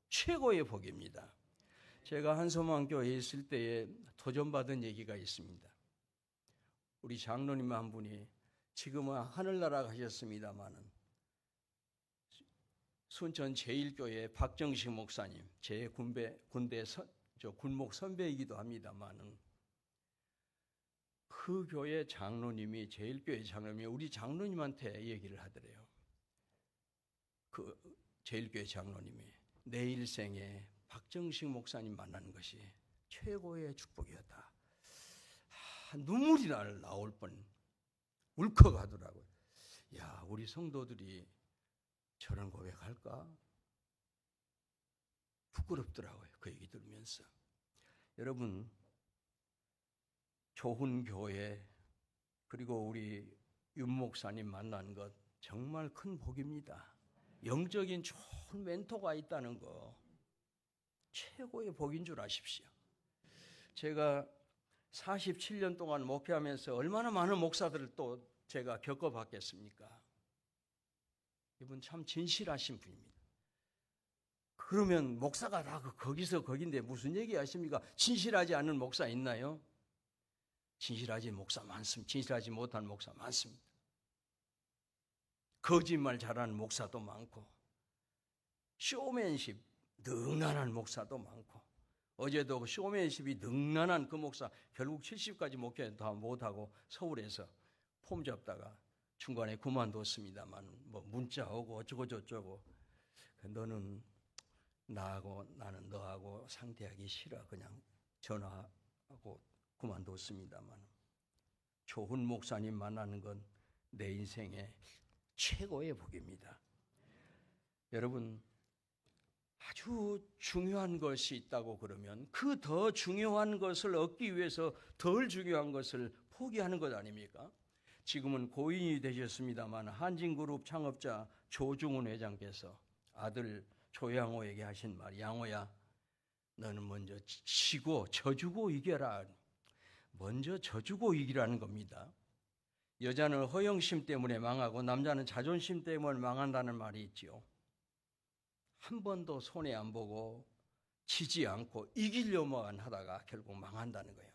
최고의 복입니다. 제가 한소망교회에 있을 때에 도전받은 얘기가 있습니다. 우리 장로님 한 분이 지금은 하늘나라 가셨습니다마는 순천 제1교회 박정식 목사님, 제 군대 군목 선배이기도 합니다마는 그 교회 장로님이, 제1교회 장로님이 우리 장로님한테 얘기를 하더래요. 그 제1교회 장로님이 내 일생에 박정식 목사님 만나는 것이 최고의 축복이었다. 눈물이 나올 뻔 울컥하더라고요. 야, 우리 성도들이 저런 고백할까? 부끄럽더라고요. 그 얘기 들으면서. 여러분, 좋은 교회 그리고 우리 윤 목사님 만난 것 정말 큰 복입니다. 영적인 좋은 멘토가 있다는 거 최고의 복인 줄 아십시오. 제가 47년 동안 목회하면서 얼마나 많은 목사들을 또 제가 겪어봤겠습니까? 이분 참 진실하신 분입니다. 그러면 목사가 다 거기서 거긴데 무슨 얘기 하십니까? 진실하지 않은 목사 있나요? 진실하지 목사 많습니다. 진실하지 못한 목사 많습니다. 거짓말 잘하는 목사도 많고 쇼맨십 능란한 목사도 많고, 어제도 그 쇼맨십이 능란한 그 목사 결국 70까지 목회 다 못하고 서울에서 폼 잡다가 중간에 그만뒀습니다만 뭐 문자 오고 어쩌고 저쩌고, 너는 나하고 나는 너하고 상대하기 싫어 그냥 전화하고 그만뒀습니다만, 좋은 목사님 만나는 건 내 인생의 최고의 복입니다. 여러분, 아주 중요한 것이 있다고 그러면 그 더 중요한 것을 얻기 위해서 덜 중요한 것을 포기하는 것 아닙니까? 지금은 고인이 되셨습니다만 한진그룹 창업자 조중훈 회장께서 아들 조양호에게 하신 말, 양호야 너는 먼저 지고 져주고 이겨라. 먼저 져주고 이기라는 겁니다. 여자는 허영심 때문에 망하고 남자는 자존심 때문에 망한다는 말이 있지요. 한 번도 손해 안 보고 지지 않고 이기려고만 하다가 결국 망한다는 거예요.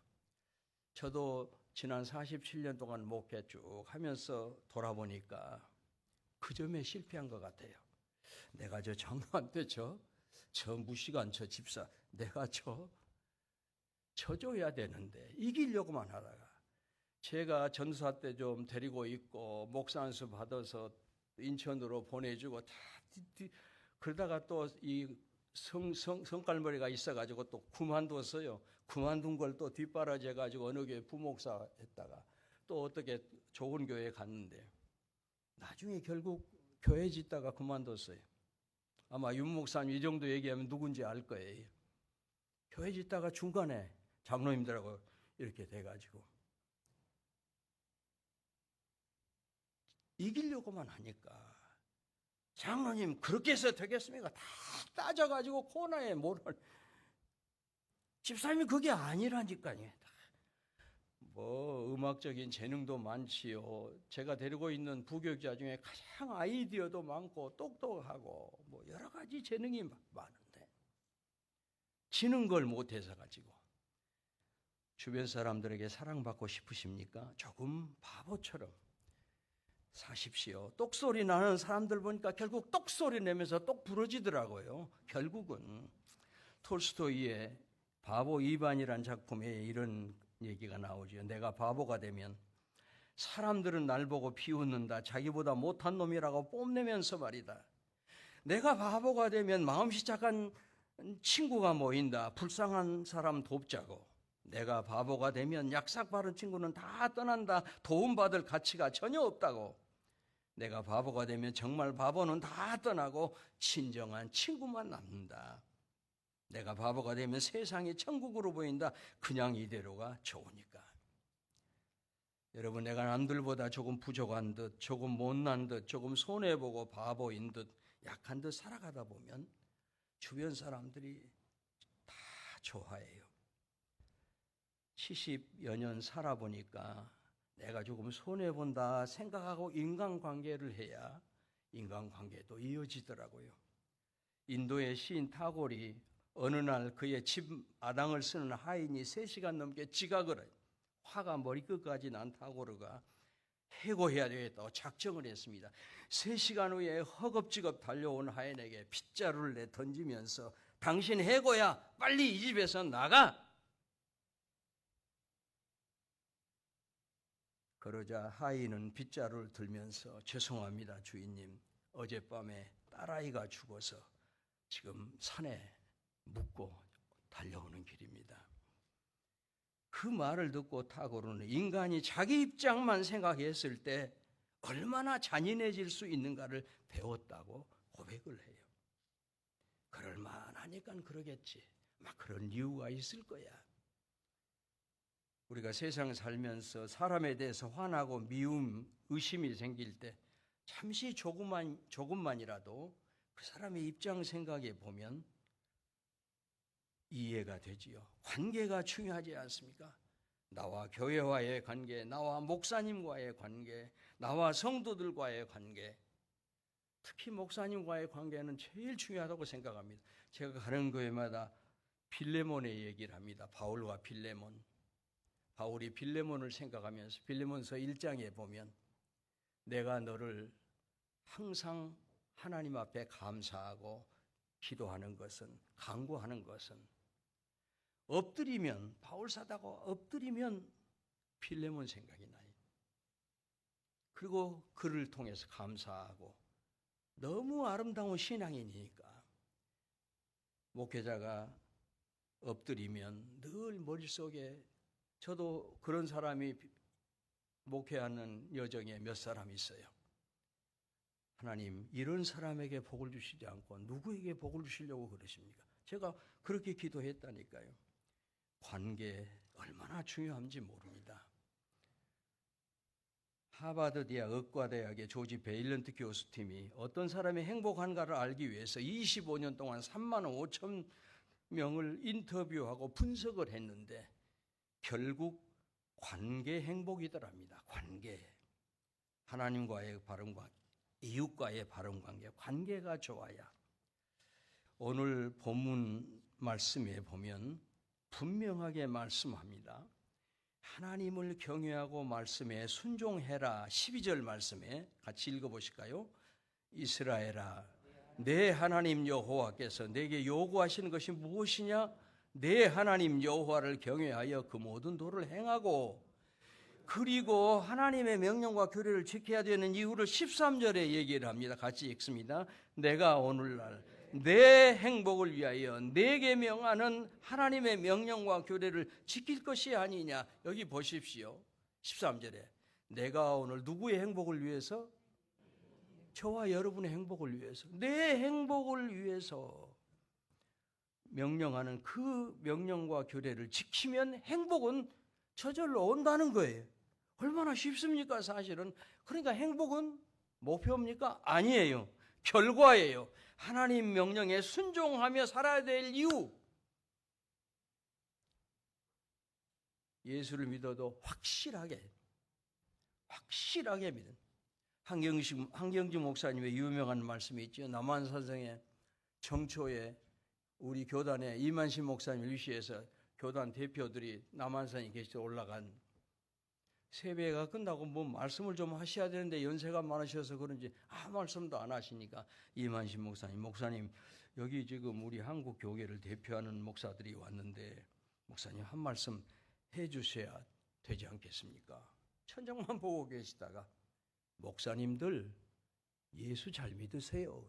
저도 지난 47년 동안 목회 쭉 하면서 돌아보니까 그 점에 실패한 것 같아요. 내가 저 장로한테 저 무시간 저 집사 내가 져줘야 되는데 이기려고만 하다가, 제가 전사 때 좀 데리고 있고 목사 안수 받아서 인천으로 보내주고 다 그러다가 또 이 성깔머리가 있어가지고 또 그만뒀어요. 그만둔 걸 또 뒷바라지해가지고 어느 교회 부목사 했다가 또 어떻게 좋은 교회에 갔는데 나중에 결국 교회 짓다가 그만뒀어요. 아마 윤 목사님 이 정도 얘기하면 누군지 알 거예요. 교회 짓다가 중간에 장로님들하고 이렇게 돼가지고 이기려고만 하니까, 장로님 그렇게 해서 되겠습니까? 다 따져가지고 코너에 뭐를, 집사님이 그게 아니라니까요. 뭐 음악적인 재능도 많지요. 제가 데리고 있는 부교육자 중에 가장 아이디어도 많고 똑똑하고 뭐 여러 가지 재능이 많은데 지는 걸 못해서 가지고. 주변 사람들에게 사랑받고 싶으십니까? 조금 바보처럼 사십시오. 똑소리 나는 사람들 보니까 결국 똑소리 내면서 똑 부러지더라고요. 결국은 톨스토이의 바보 이반이란 작품에 이런 얘기가 나오죠. 내가 바보가 되면 사람들은 날 보고 비웃는다. 자기보다 못한 놈이라고 뽐내면서 말이다. 내가 바보가 되면 마음씨 착한 친구가 모인다. 불쌍한 사람 돕자고. 내가 바보가 되면 약삭 바른 친구는 다 떠난다. 도움받을 가치가 전혀 없다고. 내가 바보가 되면 정말 바보는 다 떠나고 친정한 친구만 남는다. 내가 바보가 되면 세상이 천국으로 보인다. 그냥 이대로가 좋으니까. 여러분, 내가 남들보다 조금 부족한 듯, 조금 못난 듯, 조금 손해보고 바보인 듯, 약한 듯 살아가다 보면 주변 사람들이 다 좋아해요. 70여 년 살아보니까 내가 조금 손해본다 생각하고 인간관계를 해야 인간관계도 이어지더라고요. 인도의 시인 타고르이 어느 날 그의 집 마당을 쓰는 하인이 3시간 넘게 지각을 해요. 화가 머리끝까지 난 타고르가 해고해야 되겠다고 작정을 했습니다. 3시간 후에 허겁지겁 달려온 하인에게 빗자루를 내던지면서 당신 해고야, 빨리 이 집에서 나가! 그러자 하인은 빗자루를 들면서 죄송합니다 주인님, 어젯밤에 딸아이가 죽어서 지금 산에 묻고 달려오는 길입니다. 그 말을 듣고 타고르는 인간이 자기 입장만 생각했을 때 얼마나 잔인해질 수 있는가를 배웠다고 고백을 해요. 그럴만하니까 그러겠지. 막 그런 이유가 있을 거야. 우리가 세상 살면서 사람에 대해서 화나고 미움, 의심이 생길 때 잠시 조금만이라도 그 사람의 입장 생각해 보면 이해가 되지요. 관계가 중요하지 않습니까? 나와 교회와의 관계, 나와 목사님과의 관계, 나와 성도들과의 관계, 특히 목사님과의 관계는 제일 중요하다고 생각합니다. 제가 가는 교회마다 빌레몬의 얘기를 합니다. 바울과 빌레몬. 바울이 빌레몬을 생각하면서 빌레몬서 1장에 보면 내가 너를 항상 하나님 앞에 감사하고 기도하는 것은, 간구하는 것은 엎드리면, 바울 사다가 엎드리면 빌레몬 생각이 나요. 그리고 그를 통해서 감사하고, 너무 아름다운 신앙인이니까 목회자가 엎드리면 늘 머릿속에, 저도 그런 사람이 목회하는 여정에 몇 사람 있어요. 하나님, 이런 사람에게 복을 주시지 않고 누구에게 복을 주시려고 그러십니까? 제가 그렇게 기도했다니까요. 관계 얼마나 중요한지 모릅니다. 하버드 대학 의과대학의 조지 베일런트 교수팀이 어떤 사람이 행복한가를 알기 위해서 25년 동안 3만 5천 명을 인터뷰하고 분석을 했는데 결국 관계 행복이더랍니다. 관계. 하나님과의 바른 관계, 이웃과의 바른 관계, 관계가 좋아야. 오늘 본문 말씀에 보면 분명하게 말씀합니다. 하나님을 경외하고 말씀에 순종해라. 12절 말씀에 같이 읽어보실까요? 이스라엘아, 내 하나님 여호와께서 내게 요구하시는 것이 무엇이냐? 내 하나님 여호와를 경외하여 그 모든 도를 행하고, 그리고 하나님의 명령과 규례를 지켜야 되는 이유를 13절에 얘기를 합니다. 같이 읽습니다. 내가 오늘날 내 행복을 위하여 내게 명하는 하나님의 명령과 규례를 지킬 것이 아니냐. 여기 보십시오. 13절에 내가 오늘 누구의 행복을 위해서? 저와 여러분의 행복을 위해서, 내 행복을 위해서 명령하는 그 명령과 규례를 지키면 행복은 저절로 온다는 거예요. 얼마나 쉽습니까, 사실은. 그러니까 행복은 목표입니까? 아니에요. 결과예요. 하나님 명령에 순종하며 살아야 될 이유. 예수를 믿어도 확실하게 믿은 한경주 목사님의 유명한 말씀이 있죠. 남한산성의 정초에 우리 교단의 이만신 목사님 위시해서 교단 대표들이 남한산에 계셔 올라간 세배가 끝나고 뭐 말씀을 좀 하셔야 되는데 연세가 많으셔서 그런지 아무 말씀도 안 하시니까 이만신 목사님 여기 지금 우리 한국 교회를 대표하는 목사들이 왔는데 목사님 한 말씀 해 주셔야 되지 않겠습니까? 천장만 보고 계시다가 목사님들 예수 잘 믿으세요.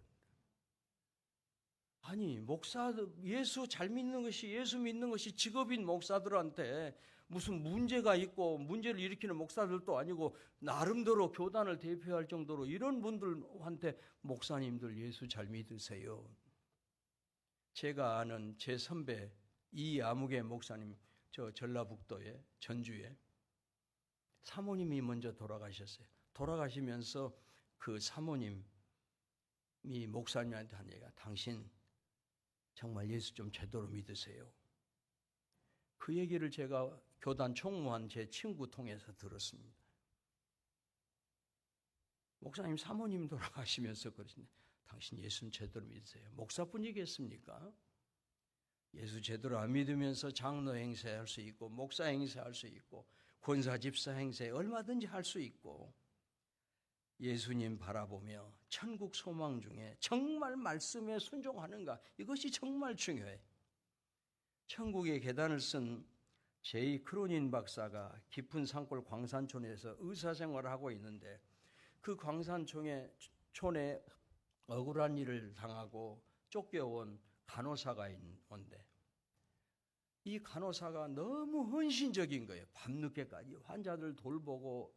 아니 목사들 예수 잘 믿는 것이 예수 믿는 것이 직업인 목사들한테 무슨 문제가 있고 문제를 일으키는 목사들도 아니고 나름대로 교단을 대표할 정도로 이런 분들한테 목사님들 예수 잘 믿으세요. 제가 아는 제 선배 이아무개 목사님 저 전라북도에 전주에 사모님이 먼저 돌아가셨어요. 돌아가시면서 그 사모님이 목사님한테 한 얘기가 당신 정말 예수 좀 제대로 믿으세요. 그 얘기를 제가 교단 총무한 제 친구 통해서 들었습니다. 목사님 사모님 돌아가시면서 그러시네. 당신 예수는 제대로 믿으세요. 목사뿐이겠습니까? 예수 제대로 안 믿으면서 장로 행세할 수 있고 목사 행세할 수 있고 권사 집사 행세 얼마든지 할 수 있고 예수님 바라보며 천국 소망 중에 정말 말씀에 순종하는가 이것이 정말 중요해. 천국의 계단을 쓴 제이 크로닌 박사가 깊은 산골 광산촌에서 의사생활을 하고 있는데 그 광산촌에 억울한 일을 당하고 쫓겨온 간호사가 있는데 이 간호사가 너무 헌신적인 거예요. 밤늦게까지 환자들 돌보고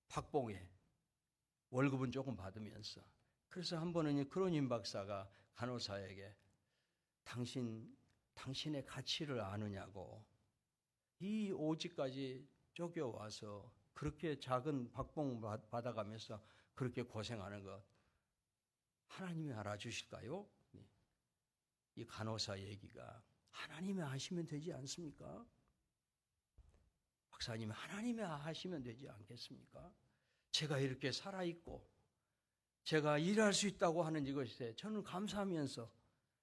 박봉해 월급은 조금 받으면서. 그래서 한 번은 이 크로닌 박사가 간호사에게 당신의 가치를 아느냐고 이 오지까지 쫓겨와서 그렇게 작은 박봉 받아가면서 그렇게 고생하는 것 하나님이 알아주실까요? 이 간호사 얘기가 하나님이 하시면 되지 않습니까? 박사님 하나님이 하시면 되지 않겠습니까? 제가 이렇게 살아있고 제가 일할 수 있다고 하는 이것에 저는 감사하면서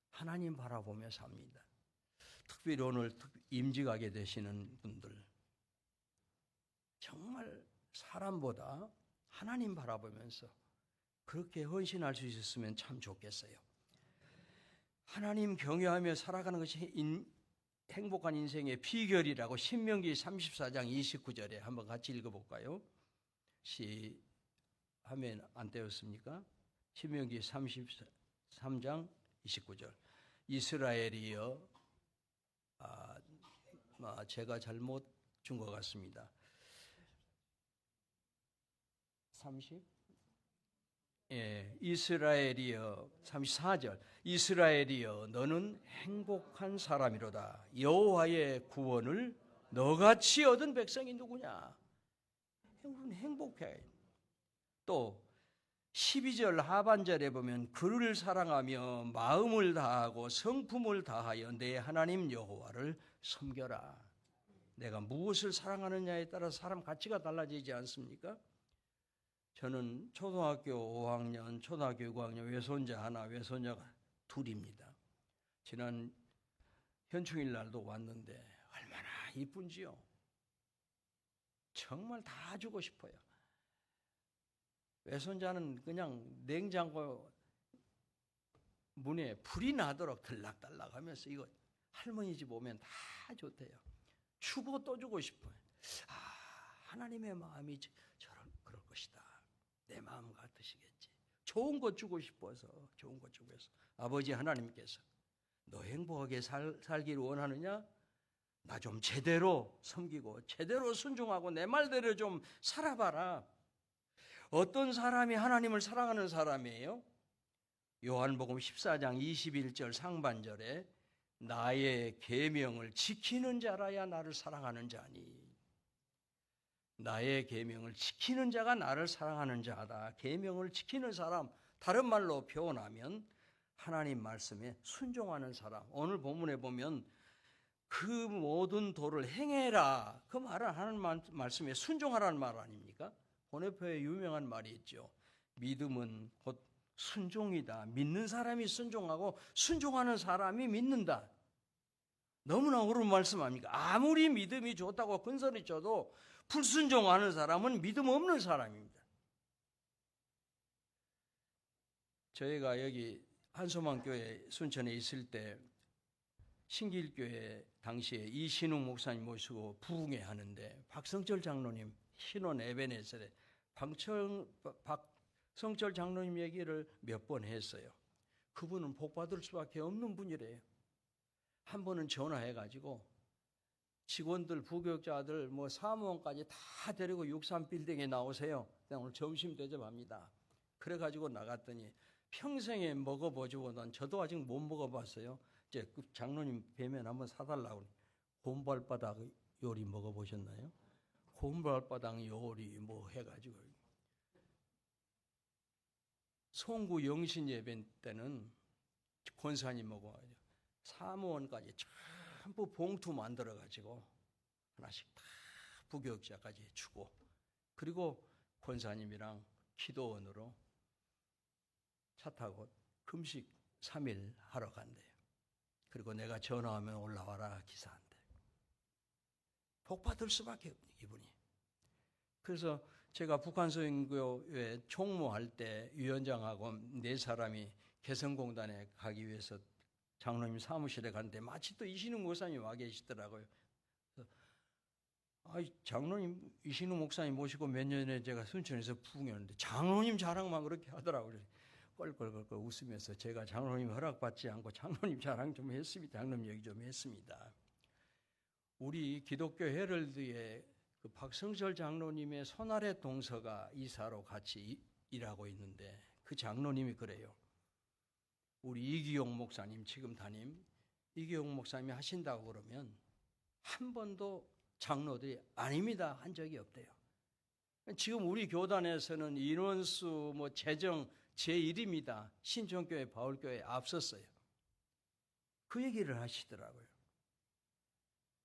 하나님 바라보며 삽니다. 특별히 오늘 임직하게 되시는 분들 정말 사람보다 하나님 바라보면서 그렇게 헌신할 수 있었으면 참 좋겠어요. 하나님 경외하며 살아가는 것이 행복한 인생의 비결이라고 신명기 34장 29절에 한번 같이 읽어볼까요? 하면 안 떼었습니까? 신명기 33장 29절 이스라엘이여 제가 잘못 준 것 같습니다. 34절 이스라엘이여 너는 행복한 사람이로다. 여호와의 구원을 너같이 얻은 백성이 누구냐? 행복해. 또 12절 하반절에 보면 그를 사랑하며 마음을 다하고 성품을 다하여 내 하나님 여호와를 섬겨라. 내가 무엇을 사랑하느냐에 따라 사람 가치가 달라지지 않습니까? 저는 초등학교 5학년, 초등학교 6학년 외손자 하나, 외손자가 둘입니다. 지난 현충일 날도 왔는데 얼마나 이쁜지요. 정말 다 주고 싶어요. 외손자는 그냥 냉장고 문에 불이 나도록 들락달락 하면서 이거 할머니 집 오면 다 좋대요. 주고 또 주고 싶어요. 하나님의 마음이 그럴 것이다. 내 마음 같으시겠지. 좋은 것 주고 싶어서 좋은 것 주고 해서 아버지 하나님께서 너 행복하게 살기를 원하느냐? 나 좀 제대로 섬기고 제대로 순종하고 내 말대로 좀 살아봐라. 어떤 사람이 하나님을 사랑하는 사람이에요? 요한복음 14장 21절 상반절에 나의 계명을 지키는 자라야 나를 사랑하는 자니. 나의 계명을 지키는 자가 나를 사랑하는 자다. 계명을 지키는 사람, 다른 말로 표현하면 하나님 말씀에 순종하는 사람. 오늘 본문에 보면 그 모든 도를 행해라. 그 말은 하나님 말씀에 순종하라는 말 아닙니까? 보네포의 유명한 말이 있죠. 믿음은 곧 순종이다. 믿는 사람이 순종하고 순종하는 사람이 믿는다. 너무나 옳은 말씀 아닙니까? 아무리 믿음이 좋다고 큰소리 쳐도 불순종하는 사람은 믿음 없는 사람입니다. 저희가 여기 한소망교회 순천에 있을 때 신길교회 당시에 이신웅 목사님 모시고 부흥회 하는데 박성철 장로님 신원 에베네셀에 박성철 장로님 얘기를 몇 번 했어요. 그분은 복받을 수밖에 없는 분이래요. 한 번은 전화해가지고 직원들, 부교육자들, 사무원까지 다 데리고 63빌딩에 나오세요. 오늘 점심 대접합니다. 그래가지고 나갔더니 평생에 먹어보지고는 저도 아직 못 먹어봤어요. 이제 그 장로님 뵈면 한번 사달라고. 곰발바닥 요리 먹어보셨나요? 곰발바닥 요리 해가지고. 송구 영신 예배 때는 권사님하고 사무원까지 전부 봉투 만들어가지고 하나씩 다 부교육자까지 주고, 그리고 권사님이랑 기도원으로 차 타고 금식 3일 하러 간대요. 그리고 내가 전화하면 올라와라 기사한테. 복 받을 수밖에 없네 이분이. 그래서 제가 북한소인교회 총무할 때 위원장하고 4사람이 개성공단에 가기 위해서 장로님 사무실에 갔는데 마치 또 이신웅 목사님 와 계시더라고요. 장로님 이신웅 목사님 모시고 몇 년에 제가 순천에서 부흥했는데 장로님 자랑만 그렇게 하더라고요. 껄껄껄껄 웃으면서 제가 장로님 허락받지 않고 장로님 자랑 좀 했습니다. 장로님 얘기 좀 했습니다. 우리 기독교 헤럴드에 그 박성철 장로님의 손아래 동서가 이사로 같이 일하고 있는데 그 장로님이 그래요. 우리 이기용 목사님 지금 담임 이기용 목사님이 하신다고 그러면 한 번도 장로들이 아닙니다 한 적이 없대요. 지금 우리 교단에서는 인원수 재정 제1입니다. 신천교회 바울교회 앞섰어요. 그 얘기를 하시더라고요.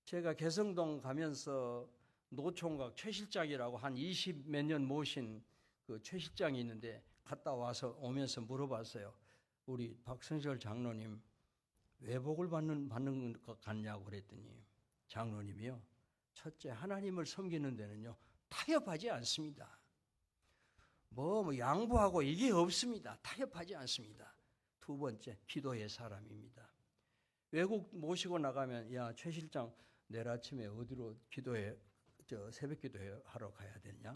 제가 개성동 가면서 노총각 최 실장이라고 한 20 몇 년 모신 그 최 실장이 있는데 갔다 와서 오면서 물어봤어요. 우리 박성철 장로님 외복을 받는 것 같냐고 그랬더니 장로님이요. 첫째, 하나님을 섬기는 데는요 타협하지 않습니다. 양보하고 이게 없습니다. 타협하지 않습니다. 두 번째, 기도의 사람입니다. 외국 모시고 나가면 야, 최 실장 내일 아침에 어디로 새벽 기도회 하러 가야 되냐?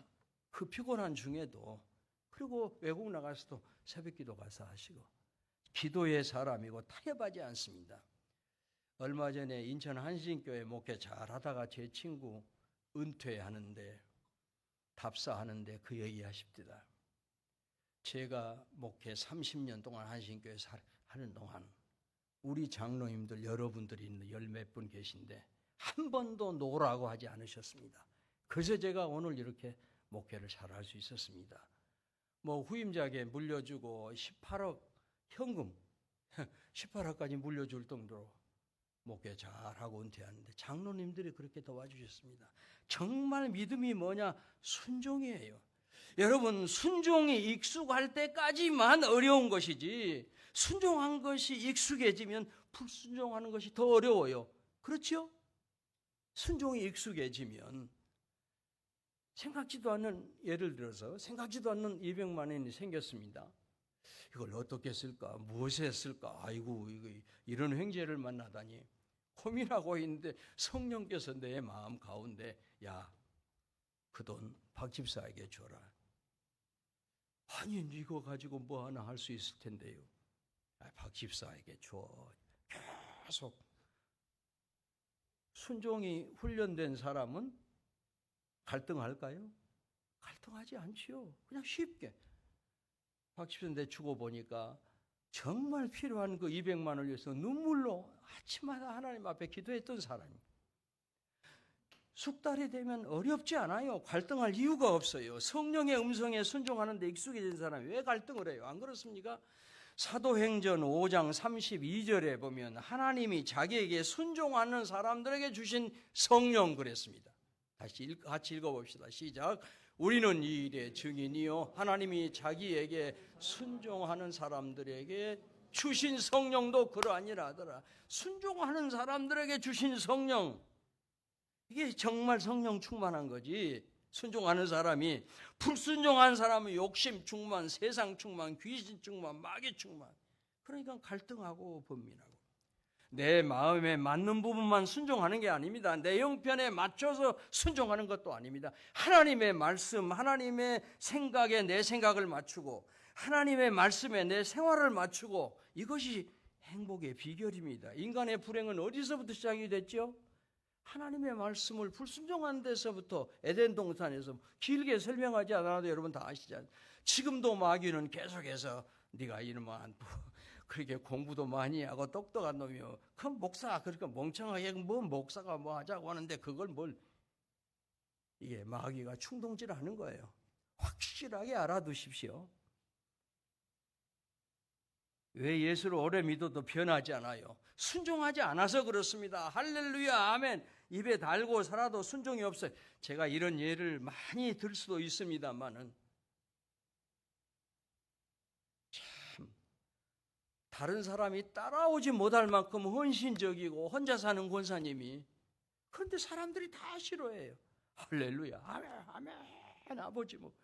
그 피곤한 중에도, 그리고 외국 나가서도 새벽 기도 가서 하시고 기도의 사람이고 타협하지 않습니다. 얼마 전에 인천 한신교회 목회 잘하다가 제 친구 은퇴하는데 답사하는데 그 얘기하십니다. 제가 목회 30년 동안 한신교회 하는 동안 우리 장로님들 여러분들이 있는 열 몇 분 계신데 한 번도 노라고 하지 않으셨습니다. 그래서 제가 오늘 이렇게 목회를 잘할 수 있었습니다. 후임자에게 물려주고 18억 현금 18억까지 물려줄 정도로 목회 잘하고 은퇴하는데 장로님들이 그렇게 도와주셨습니다. 정말 믿음이 뭐냐? 순종이에요. 여러분, 순종이 익숙할 때까지만 어려운 것이지 순종한 것이 익숙해지면 불순종하는 것이 더 어려워요. 그렇죠? 순종이 익숙해지면 생각지도 않는, 예를 들어서 생각지도 않는 200만 원이 생겼습니다. 이걸 어떻게 쓸까? 무엇에 쓸까? 아이고, 이런 횡재를 만나다니 고민하고 있는데 성령께서 내 마음 가운데 야, 그 돈 박 집사에게 줘라. 아니, 이거 가지고 뭐 하나 할 수 있을 텐데요. 박 집사에게 줘. 계속. 순종이 훈련된 사람은 갈등할까요? 갈등하지 않지요. 그냥 쉽게. 박 집사한테 주고 보니까 정말 필요한 그 200만 원을 위해서 눈물로 아침마다 하나님 앞에 기도했던 사람이. 숙달이 되면 어렵지 않아요. 갈등할 이유가 없어요. 성령의 음성에 순종하는 데 익숙해진 사람이 왜 갈등을 해요? 안 그렇습니까? 사도행전 5장 32절에 보면 하나님이 자기에게 순종하는 사람들에게 주신 성령 그랬습니다. 같이 읽어봅시다. 시작. 우리는 이 일의 증인이요 하나님이 자기에게 순종하는 사람들에게 주신 성령도 그러하니라 하더라. 순종하는 사람들에게 주신 성령, 이게 정말 성령 충만한 거지. 순종하는 사람이, 불순종한 사람은 욕심 충만, 세상 충만, 귀신 충만, 마귀 충만. 그러니까 갈등하고 번민하고. 내 마음에 맞는 부분만 순종하는 게 아닙니다. 내 형편에 맞춰서 순종하는 것도 아닙니다. 하나님의 말씀, 하나님의 생각에 내 생각을 맞추고, 하나님의 말씀에 내 생활을 맞추고, 이것이 행복의 비결입니다. 인간의 불행은 어디서부터 시작이 됐죠? 하나님의 말씀을 불순종한 데서부터, 에덴 동산에서. 길게 설명하지 않아도 여러분 다 아시잖아요. 지금도 마귀는 계속해서 네가 이놈아 그렇게 공부도 많이 하고 똑똑한 놈이요, 그 목사 그렇게 멍청하게 뭐 목사가 뭐 하자고 하는데 그걸 뭘, 이게 마귀가 충동질하는 거예요. 확실하게 알아두십시오. 왜 예수를 오래 믿어도 변하지 않아요? 순종하지 않아서 그렇습니다. 할렐루야, 아멘. 입에 달고 살아도 순종이 없어요. 제가 이런 예를 많이 들 수도 있습니다만은, 참 다른 사람이 따라오지 못할 만큼 헌신적이고 혼자 사는 권사님이, 그런데 사람들이 다 싫어해요. 할렐루야, 아멘, 아멘. 아버지 뭐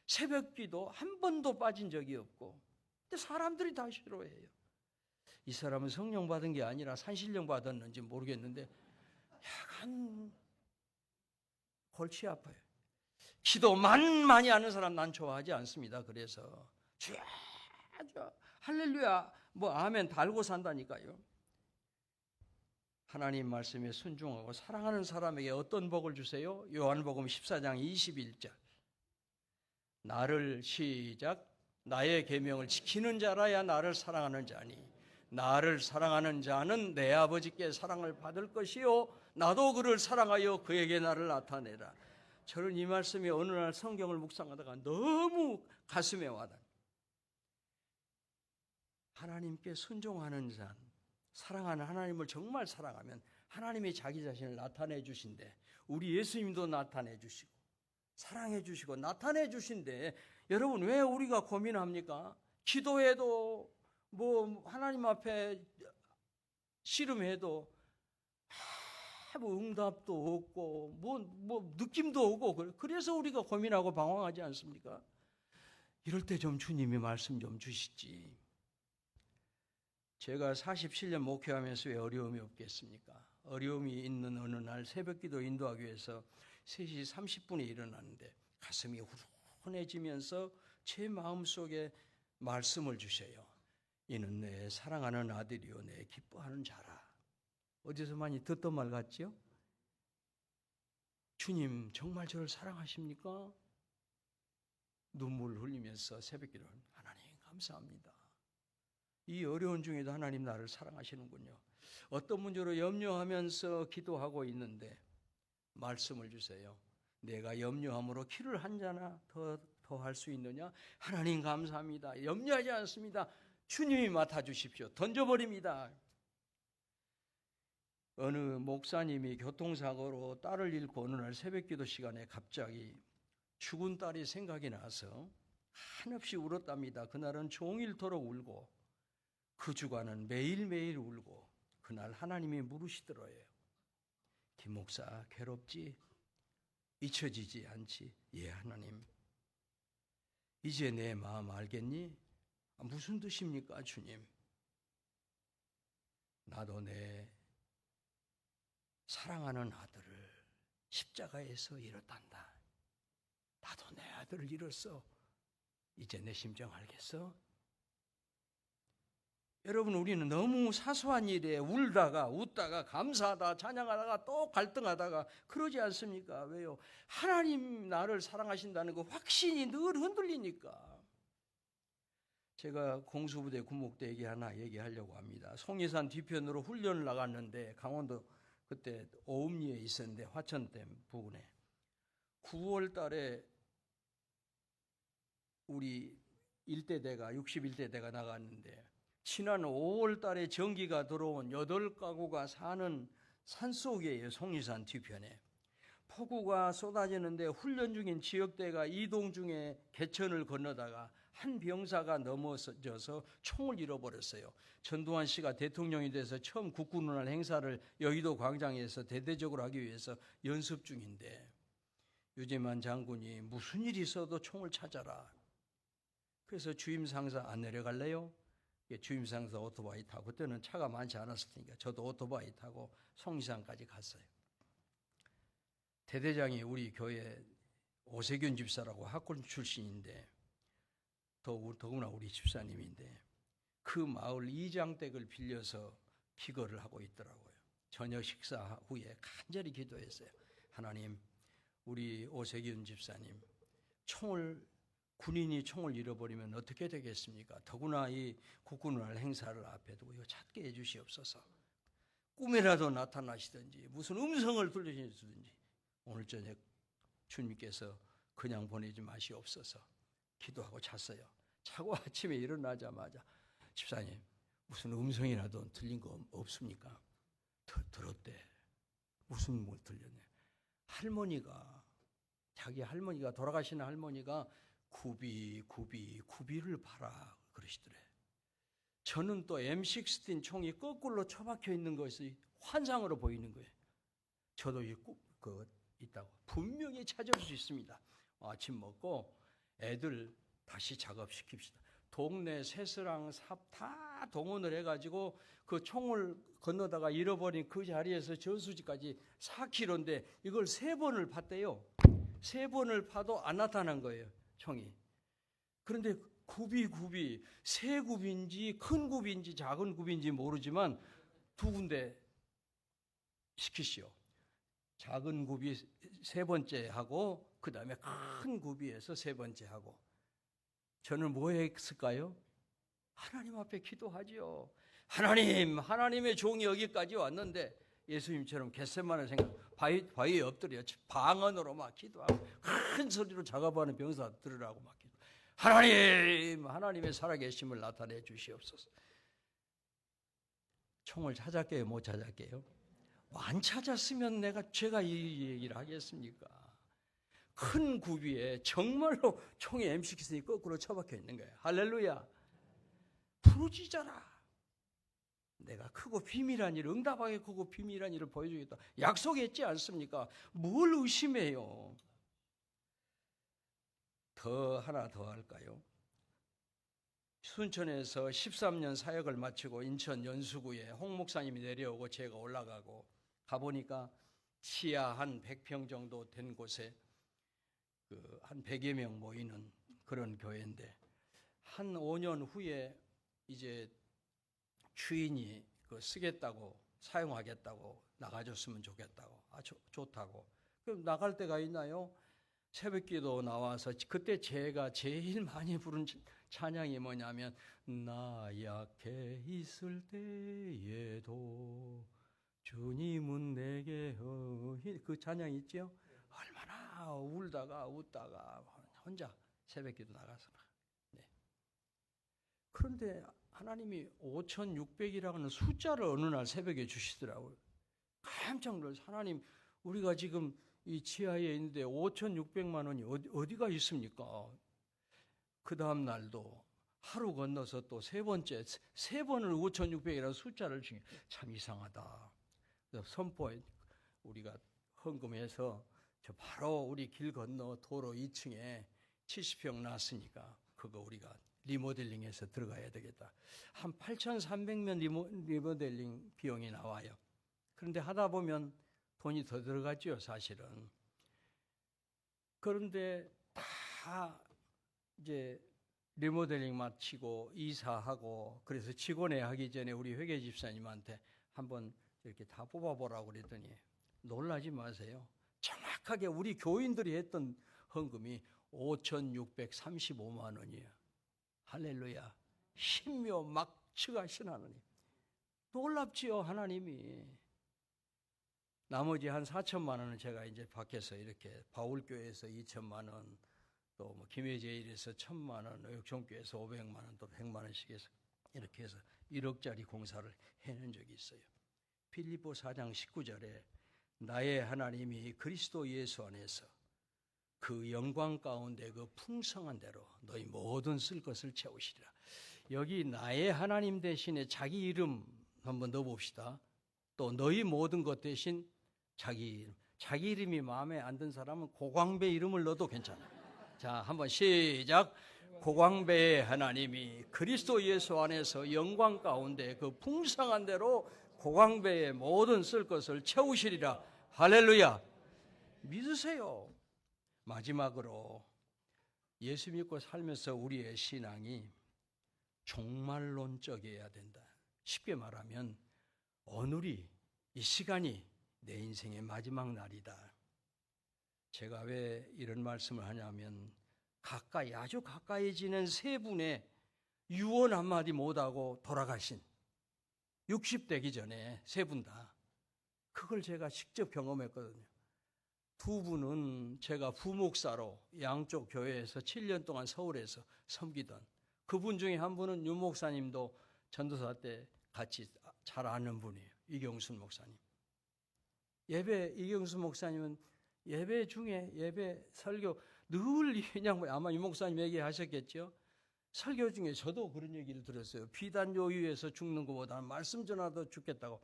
새벽기도 한 번도 빠진 적이 없고, 근데 사람들이 다 싫어해요. 이 사람은 성령 받은 게 아니라 산신령 받았는지 모르겠는데 약간 골치 아파요. 기도 많이 하는 사람 난 좋아하지 않습니다. 그래서 주야 할렐루야 뭐 아멘 달고 산다니까요. 하나님 말씀에 순종하고 사랑하는 사람에게 어떤 복을 주세요? 요한복음 14장 21절. 나를 시작 나의 계명을 지키는 자라야 나를 사랑하는 자니 나를 사랑하는 자는 내 아버지께 사랑을 받을 것이요 나도 그를 사랑하여 그에게 나를 나타내라. 저는 이 말씀이 어느 날 성경을 묵상하다가 너무 가슴에 와닿아요. 하나님께 순종하는 자, 사랑하는 하나님을 정말 사랑하면 하나님이 자기 자신을 나타내 주신대. 우리 예수님도 나타내 주시고 사랑해 주시고 나타내 주신대. 여러분 왜 우리가 고민합니까? 기도해도 뭐 하나님 앞에 씨름해도 뭐 응답도 없고 뭐 느낌도 오고, 그래서 우리가 고민하고 방황하지 않습니까? 이럴 때 좀 주님이 말씀 좀 주시지. 제가 47년 목회하면서 왜 어려움이 없겠습니까? 어려움이 있는 어느 날 새벽기도 인도하기 위해서 3시 30분에 일어났는데 가슴이 후련해지면서 제 마음속에 말씀을 주셔요. 이는 내 사랑하는 아들이요 내 기뻐하는 자라. 어디서 많이 듣던 말 같지요? 주님 정말 저를 사랑하십니까? 눈물 흘리면서 새벽기도를 하나님 감사합니다. 이 어려운 중에도 하나님 나를 사랑하시는군요. 어떤 문제로 염려하면서 기도하고 있는데 말씀을 주세요. 내가 염려함으로 키를 한 자나 더 할 수 있느냐? 하나님 감사합니다. 염려하지 않습니다. 주님이 맡아주십시오. 던져버립니다. 어느 목사님이 교통사고로 딸을 잃고 어느 날 새벽기도 시간에 갑자기 죽은 딸이 생각이 나서 한없이 울었답니다. 그날은 종일토록 울고 그 주간은 매일매일 울고 그날 하나님이 물으시더래요. 김 목사 괴롭지? 잊혀지지 않지? 예 하나님. 이제 내 마음 알겠니? 무슨 뜻입니까 주님? 나도 내 사랑하는 아들을 십자가에서 잃었단다. 나도 내 아들을 잃었어. 이제 내 심정 알겠어? 여러분 우리는 너무 사소한 일에 울다가 웃다가 감사하다 찬양하다가 또 갈등하다가 그러지 않습니까? 왜요? 하나님 나를 사랑하신다는 그 확신이 늘 흔들리니까. 제가 공수부대 군목대 얘기하려고 합니다. 송리산 뒤편으로 훈련을 나갔는데 강원도 그때 오음리에 있었는데 화천댐 부근에 9월 달에 우리 61대대가 나갔는데 지난 5월 달에 전기가 들어온 8가구가 사는 산속이에요. 송리산 뒤편에. 폭우가 쏟아지는데 훈련 중인 지역대가 이동 중에 개천을 건너다가 한 병사가 넘어져서 총을 잃어버렸어요. 전두환 씨가 대통령이 돼서 처음 국군운할 행사를 여의도 광장에서 대대적으로 하기 위해서 연습 중인데 유재만 장군이 무슨 일이 있어도 총을 찾아라. 그래서 주임 상사 안 내려갈래요? 주임 상사 오토바이 타고, 그때는 차가 많지 않았을 테니까 저도 오토바이 타고 송리산까지 갔어요. 대대장이 우리 교회 오세균 집사라고 학군 출신인데 더구나 우리 집사님인데 그 마을 이장댁을 빌려서 기거를 하고 있더라고요. 저녁 식사 후에 간절히 기도했어요. 하나님, 우리 오세균 집사님 군인이 총을 잃어버리면 어떻게 되겠습니까? 더구나 이 국군운할 행사를 앞에 두고 이거 찾게 해주시옵소서. 꿈이라도 나타나시든지 무슨 음성을 들려주시든지 오늘 저녁 주님께서 그냥 보내지 마시옵소서. 기도하고 잤어요. 자고 아침에 일어나자마자 집사님 무슨 음성이라도 들린 거 없습니까? 들었대. 무슨 뭘 들렸네. 자기 할머니가 돌아가시는 할머니가 구비를 봐라 그러시더래. 저는 또 M16 총이 거꾸로 처박혀 있는 것이 환상으로 보이는 거예요. 저도 있다고 분명히 찾을 수 있습니다. 아침 먹고 애들 다시 작업시킵시다. 동네 새스랑 삽 다 동원을 해가지고 그 총을 건너다가 잃어버린 그 자리에서 저수지까지 4km인데 이걸 3번을 팠대요. 3번을 파도 안 나타난 거예요, 총이. 그런데 굽이 새 굽인지 큰 굽인지 작은 굽인지 모르지만 2군데 시키시오. 작은 굽이 3번째 하고 그 다음에 큰 굽이에서 3번째 하고. 저는 뭐 했을까요? 하나님 앞에 기도하지요. 하나님의 종이 여기까지 왔는데 예수님처럼 겟세마네 생각 바위에 엎드려 방언으로 막 기도하고 큰 소리로 작업하는 병사 들으라고 막 기도. 하나님의 살아계심을 나타내 주시옵소서. 총을 찾았게요, 못 찾았게요? 안 찾았으면 제가 이 얘기를 하겠습니까? 큰 굽이에 정말로 총에 M16이 거꾸로 처박혀 있는 거예요. 할렐루야. 부르짖어라. 내가 크고 비밀한 일, 응답하게 크고 비밀한 일을 보여주겠다. 약속했지 않습니까? 뭘 의심해요? 하나 더 할까요? 순천에서 13년 사역을 마치고 인천 연수구에 홍 목사님이 내려오고 제가 올라가고 가보니까 지하 한 100평 정도 된 곳에 한 100여 명 모이는 그런 교회인데 한 5년 후에 이제 주인이 쓰겠다고 사용하겠다고 나가줬으면 좋겠다고 좋다고. 그럼 나갈 때가 있나요? 새벽기도 나와서 그때 제가 제일 많이 부른 찬양이 뭐냐면 나 약해 있을 때에도 주님은 내게 그 찬양 있죠? 얼마나 울다가 웃다가 혼자 새벽기도 나가서. 네. 그런데 하나님이 5,600이라는 숫자를 어느 날 새벽에 주시더라고요. 깜짝 놀라서 하나님 우리가 지금 이 지하에 있는데 5,600만 원이 어디가 있습니까? 그 다음 날도 하루 건너서 또 세 번을 5,600이라는 숫자를 주니 참 이상하다. 그래서 선포에 우리가 헌금해서 저 바로 우리 길 건너 도로 2층에 70평 났으니까 그거 우리가 리모델링해서 들어가야 되겠다. 한 8,300명 리모델링 비용이 나와요. 그런데 하다 보면 돈이 더 들어가죠, 사실은. 그런데 다 이제 리모델링 마치고 이사하고 그래서 직원회 하기 전에 우리 회계 집사님한테 한번 이렇게 다 뽑아보라고 그랬더니 놀라지 마세요. 정확하게 우리 교인들이 했던 헌금이 5,635만 원이에요. 할렐루야. 신묘 막측하신 하나님. 놀랍지요, 하나님이. 나머지 한 4천만 원은 제가 이제 밖에서 이렇게 바울교회에서 2천만 원, 또 뭐 김해제일에서 1,000만 원, 의욕종교에서 500만 원, 또 100만 원씩 해서 이렇게 해서 1억짜리 공사를 해낸 적이 있어요. 빌립보 4장 19절에 나의 하나님이 그리스도 예수 안에서 그 영광 가운데 그 풍성한 대로 너희 모든 쓸 것을 채우시리라. 여기 나의 하나님 대신에 자기 이름 한번 넣어봅시다. 또 너희 모든 것 대신 자기 이름. 자기 이름이 마음에 안 든 사람은 고광배 이름을 넣어도 괜찮아요. 자, 한번 시작. 고광배의 하나님이 그리스도 예수 안에서 영광 가운데 그 풍성한 대로 고광배의 모든 쓸 것을 채우시리라. 할렐루야. 믿으세요. 마지막으로 예수 믿고 살면서 우리의 신앙이 종말론적이어야 된다. 쉽게 말하면 오늘이, 이 시간이 내 인생의 마지막 날이다. 제가 왜 이런 말씀을 하냐면 가까이, 아주 가까이 지낸 세 분의 유언 한마디 못하고 돌아가신 60 되기 전에 세 분 다, 그걸 제가 직접 경험했거든요. 두 분은 제가 부목사로 양쪽 교회에서 7년 동안 서울에서 섬기던, 그분 중에 한 분은 윤 목사님도 전도사 때 같이 잘 아는 분이에요. 이경순 목사님. 이경순 목사님은 예배 중에, 예배 설교 늘 그냥 아마 윤 목사님 얘기하셨겠죠. 설교 중에 저도 그런 얘기를 들었어요. 비단 요유에서 죽는 것보다는 말씀 전하도 죽겠다고.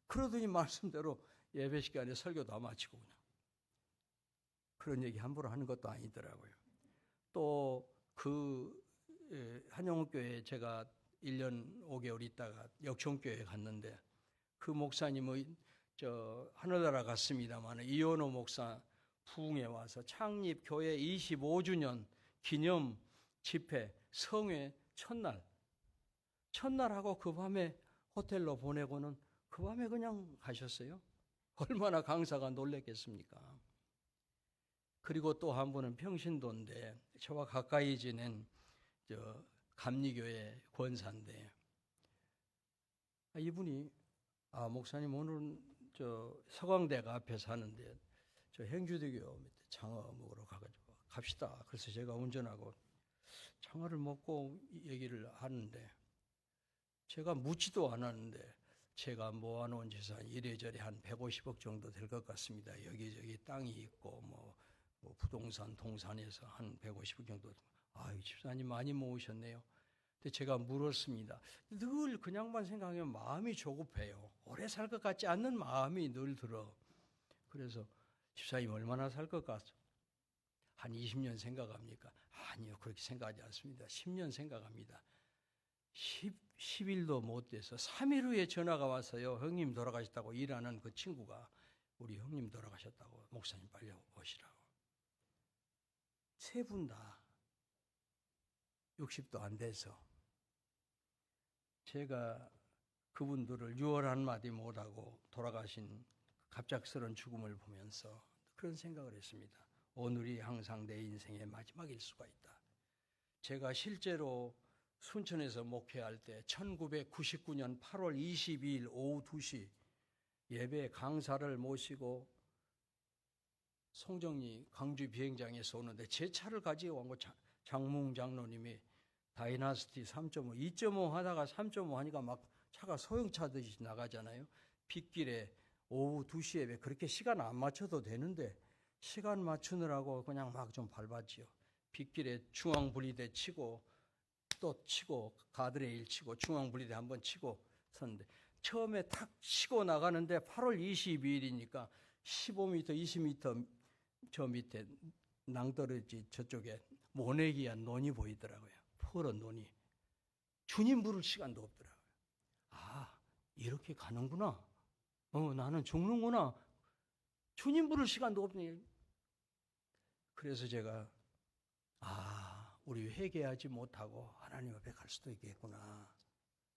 그러더니 말씀대로 예배 시간에 설교 다 마치고 그냥. 그런 얘기 함부로 하는 것도 아니더라고요. 또 한영욱교회에 제가 1년 5개월 있다가 역청교회에 갔는데, 그 목사님은 하늘나라 갔습니다만 이현호 목사 부흥에 와서 창립교회 25주년 기념 집회 성회 첫날하고 그 밤에 호텔로 보내고는 그 밤에 그냥 가셨어요. 얼마나 강사가 놀랬겠습니까? 그리고 또 한 분은 평신도인데 저와 가까이 지낸 감리교회 권사인데, 이분이 목사님 오늘은 서강대가 앞에 사는데 저 행주대교 밑에 장어 먹으러 가가지고 갑시다. 그래서 제가 운전하고 장어를 먹고 얘기를 하는데, 제가 묻지도 않았는데 제가 모아놓은 재산 이래저래 한 150억 정도 될 것 같습니다. 여기저기 땅이 있고 뭐 부동산 동산에서 한 150억 정도. 아유, 집사님 많이 모으셨네요. 근데 제가 물었습니다. 늘 그냥만 생각하면 마음이 조급해요. 오래 살 것 같지 않는 마음이 늘 들어. 그래서 집사님 얼마나 살 것 같죠? 한 20년 생각합니까? 아니요, 그렇게 생각하지 않습니다. 10년 생각합니다. 10일도 못 돼서 3일 후에 전화가 왔어요. 형님 돌아가셨다고. 일하는 그 친구가 우리 형님 돌아가셨다고. 목사님 빨리 오시라고. 세 분 다 60도 안 돼서 제가 그분들을 6월 한마디 못하고 돌아가신 갑작스러운 죽음을 보면서 그런 생각을 했습니다. 오늘이 항상 내 인생의 마지막일 수가 있다. 제가 실제로 순천에서 목회할 때 1999년 8월 22일 오후 2시 예배 강사를 모시고 송정리 광주 비행장에서 오는데 제 차를 가지고 온 거 장몽 장로님이 다이나스티 3.5, 2.5 하다가 3.5 하니까 막 차가 소형차듯이 나가잖아요. 빗길에 오후 2시 예배, 그렇게 시간 안 맞춰도 되는데 시간 맞추느라고 그냥 막 좀 밟았지요. 빗길에 중앙분리대 치고 또 치고 가드레일 치고 중앙분리대 한번 치고 섰는데, 처음에 탁 치고 나가는데 8월 22일이니까 15m, 20m 저 밑에 낭떠러지 저쪽에 모내기한 논이 보이더라고요. 푸른 논이. 주님 부를 시간도 없더라고요. 아, 이렇게 가는구나. 나는 죽는구나. 주님 부를 시간도 없네. 그래서 제가 우리 회개하지 못하고 하나님 앞에 갈 수도 있겠구나.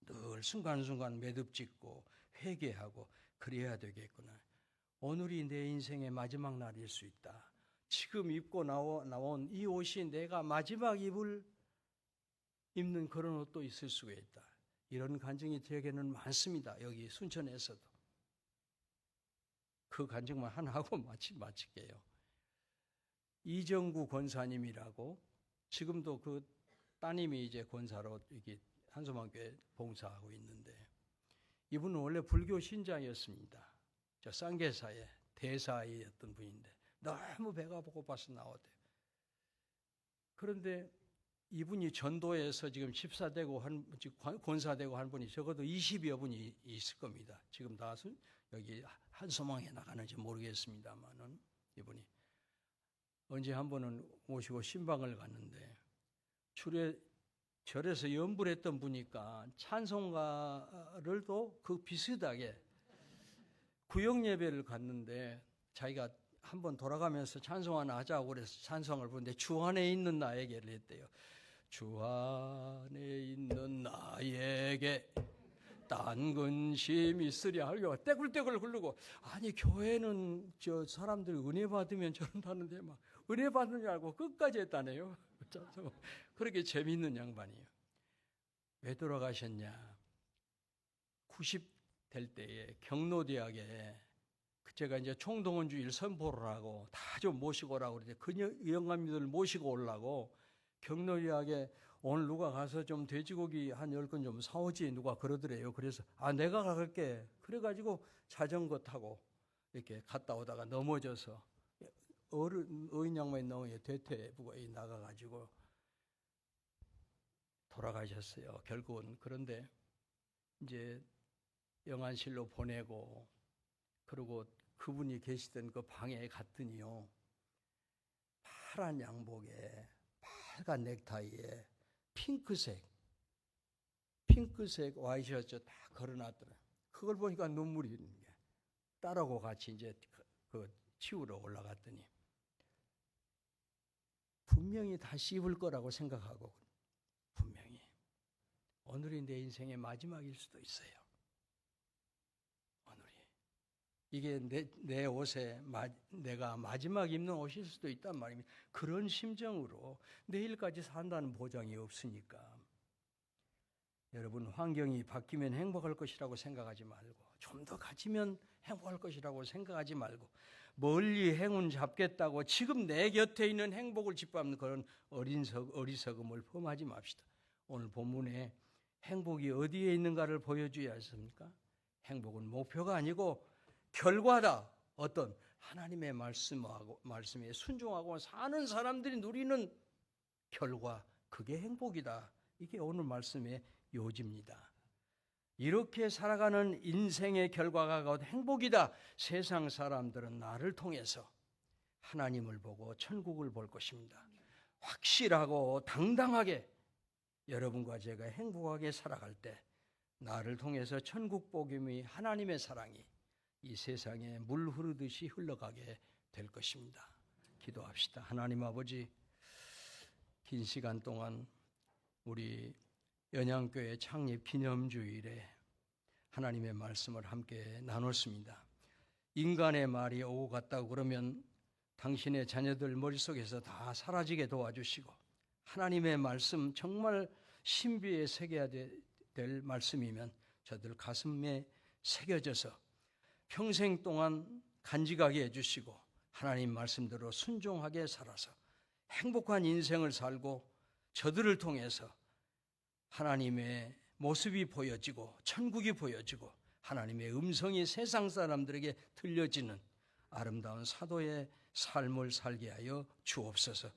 늘 순간순간 매듭 짓고 회개하고 그래야 되겠구나. 오늘이 내 인생의 마지막 날일 수 있다. 지금 입고 나온 이 옷이 내가 마지막 입는 그런 옷도 있을 수가 있다. 이런 간증이 저에게는 많습니다. 여기 순천에서도. 그 간증만 하나 하고 마칠게요. 이정구 권사님이라고, 지금도 그 따님이 이제 권사로 이렇게 한소망교회 봉사하고 있는데, 이분은 원래 불교 신자였습니다. 저 쌍계사의 대사였던 분인데 너무 배가 고파서 나왔대요. 그런데 이분이 전도에서 지금 14되고 권사되고 한 분이 적어도 20여 분이 있을 겁니다. 지금 다 여기 한소망에 나가는지 모르겠습니다만은 이분이 언제 한 번은 모시고 신방을 갔는데 절에서 연불했던 분이니까 찬송가를 또 그 비슷하게 구역 예배를 갔는데 자기가 한번 돌아가면서 찬송 하나 하자고 그래서 찬송을 부르는데 주 안에 있는 나에게를 했대요. 주 안에 있는 나에게 딴 근심 있으랴 하고 떼굴떼굴 굴르고, 아니 교회는 저 사람들 은혜 받으면 저런다는데 막 은혜 받는 줄 알고 끝까지 했다네요. 그렇게 재미있는 양반이에요. 왜 돌아가셨냐? 90 될 때에 경로대학에 제가 이제 총동원주의를 선포를 하고 다 좀 모시고 오라고 그러는데 그 영감님들 모시고 오려고 경로대학에 오늘 누가 가서 좀 돼지고기 한 10건 좀 사오지 누가 그러더래요. 그래서 내가 갈게. 그래가지고 자전거 타고 이렇게 갔다 오다가 넘어져서 어인 양반이 넘어 대퇴부가 나가가지고 돌아가셨어요. 결국은. 그런데 이제 영안실로 보내고 그리고 그분이 계시던 그 방에 갔더니요, 파란 양복에 빨간 넥타이에 핑크색 와이셔츠 다 걸어놨더라. 그걸 보니까 눈물이 있는 게, 딸하고 같이 이제 그 치우러 올라갔더니 분명히 다시 입을 거라고 생각하고, 분명히 오늘이 내 인생의 마지막일 수도 있어요. 오늘이 이게 내 옷에 내가 마지막 입는 옷일 수도 있단 말입니다. 그런 심정으로 내일까지 산다는 보장이 없으니까 여러분, 환경이 바뀌면 행복할 것이라고 생각하지 말고, 좀 더 가지면 행복할 것이라고 생각하지 말고, 멀리 행운 잡겠다고 지금 내 곁에 있는 행복을 짓밟는 그런 어리석음을 범하지 맙시다. 오늘 본문에 행복이 어디에 있는가를 보여줘야 했습니까? 행복은 목표가 아니고 결과다. 어떤 하나님의 말씀에 순종하고 사는 사람들이 누리는 결과, 그게 행복이다. 이게 오늘 말씀의 요지입니다. 이렇게 살아가는 인생의 결과가 곧 행복이다. 세상 사람들은 나를 통해서 하나님을 보고 천국을 볼 것입니다. 확실하고 당당하게 여러분과 제가 행복하게 살아갈 때 나를 통해서 천국 복음이, 하나님의 사랑이 이 세상에 물 흐르듯이 흘러가게 될 것입니다. 기도합시다. 하나님 아버지, 긴 시간 동안 우리 연양교회 창립 기념주일에 하나님의 말씀을 함께 나눴습니다. 인간의 말이 오고 갔다고 그러면 당신의 자녀들 머릿속에서 다 사라지게 도와주시고, 하나님의 말씀 정말 신비에 새겨야 될 말씀이면 저들 가슴에 새겨져서 평생 동안 간직하게 해주시고, 하나님 말씀대로 순종하게 살아서 행복한 인생을 살고, 저들을 통해서 하나님의 모습이 보여지고 천국이 보여지고 하나님의 음성이 세상 사람들에게 들려지는 아름다운 사도의 삶을 살게 하여 주옵소서.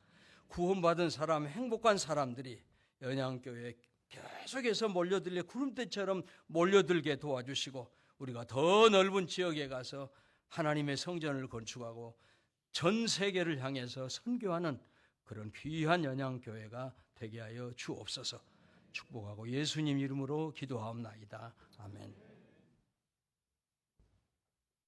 구원받은 사람, 행복한 사람들이 연양교회에 계속해서 몰려들려 구름대처럼 몰려들게 도와주시고, 우리가 더 넓은 지역에 가서 하나님의 성전을 건축하고 전 세계를 향해서 선교하는 그런 귀한 연양교회가 되게 하여 주옵소서. 축복하고 예수님 이름으로 기도하옵나이다. 아멘.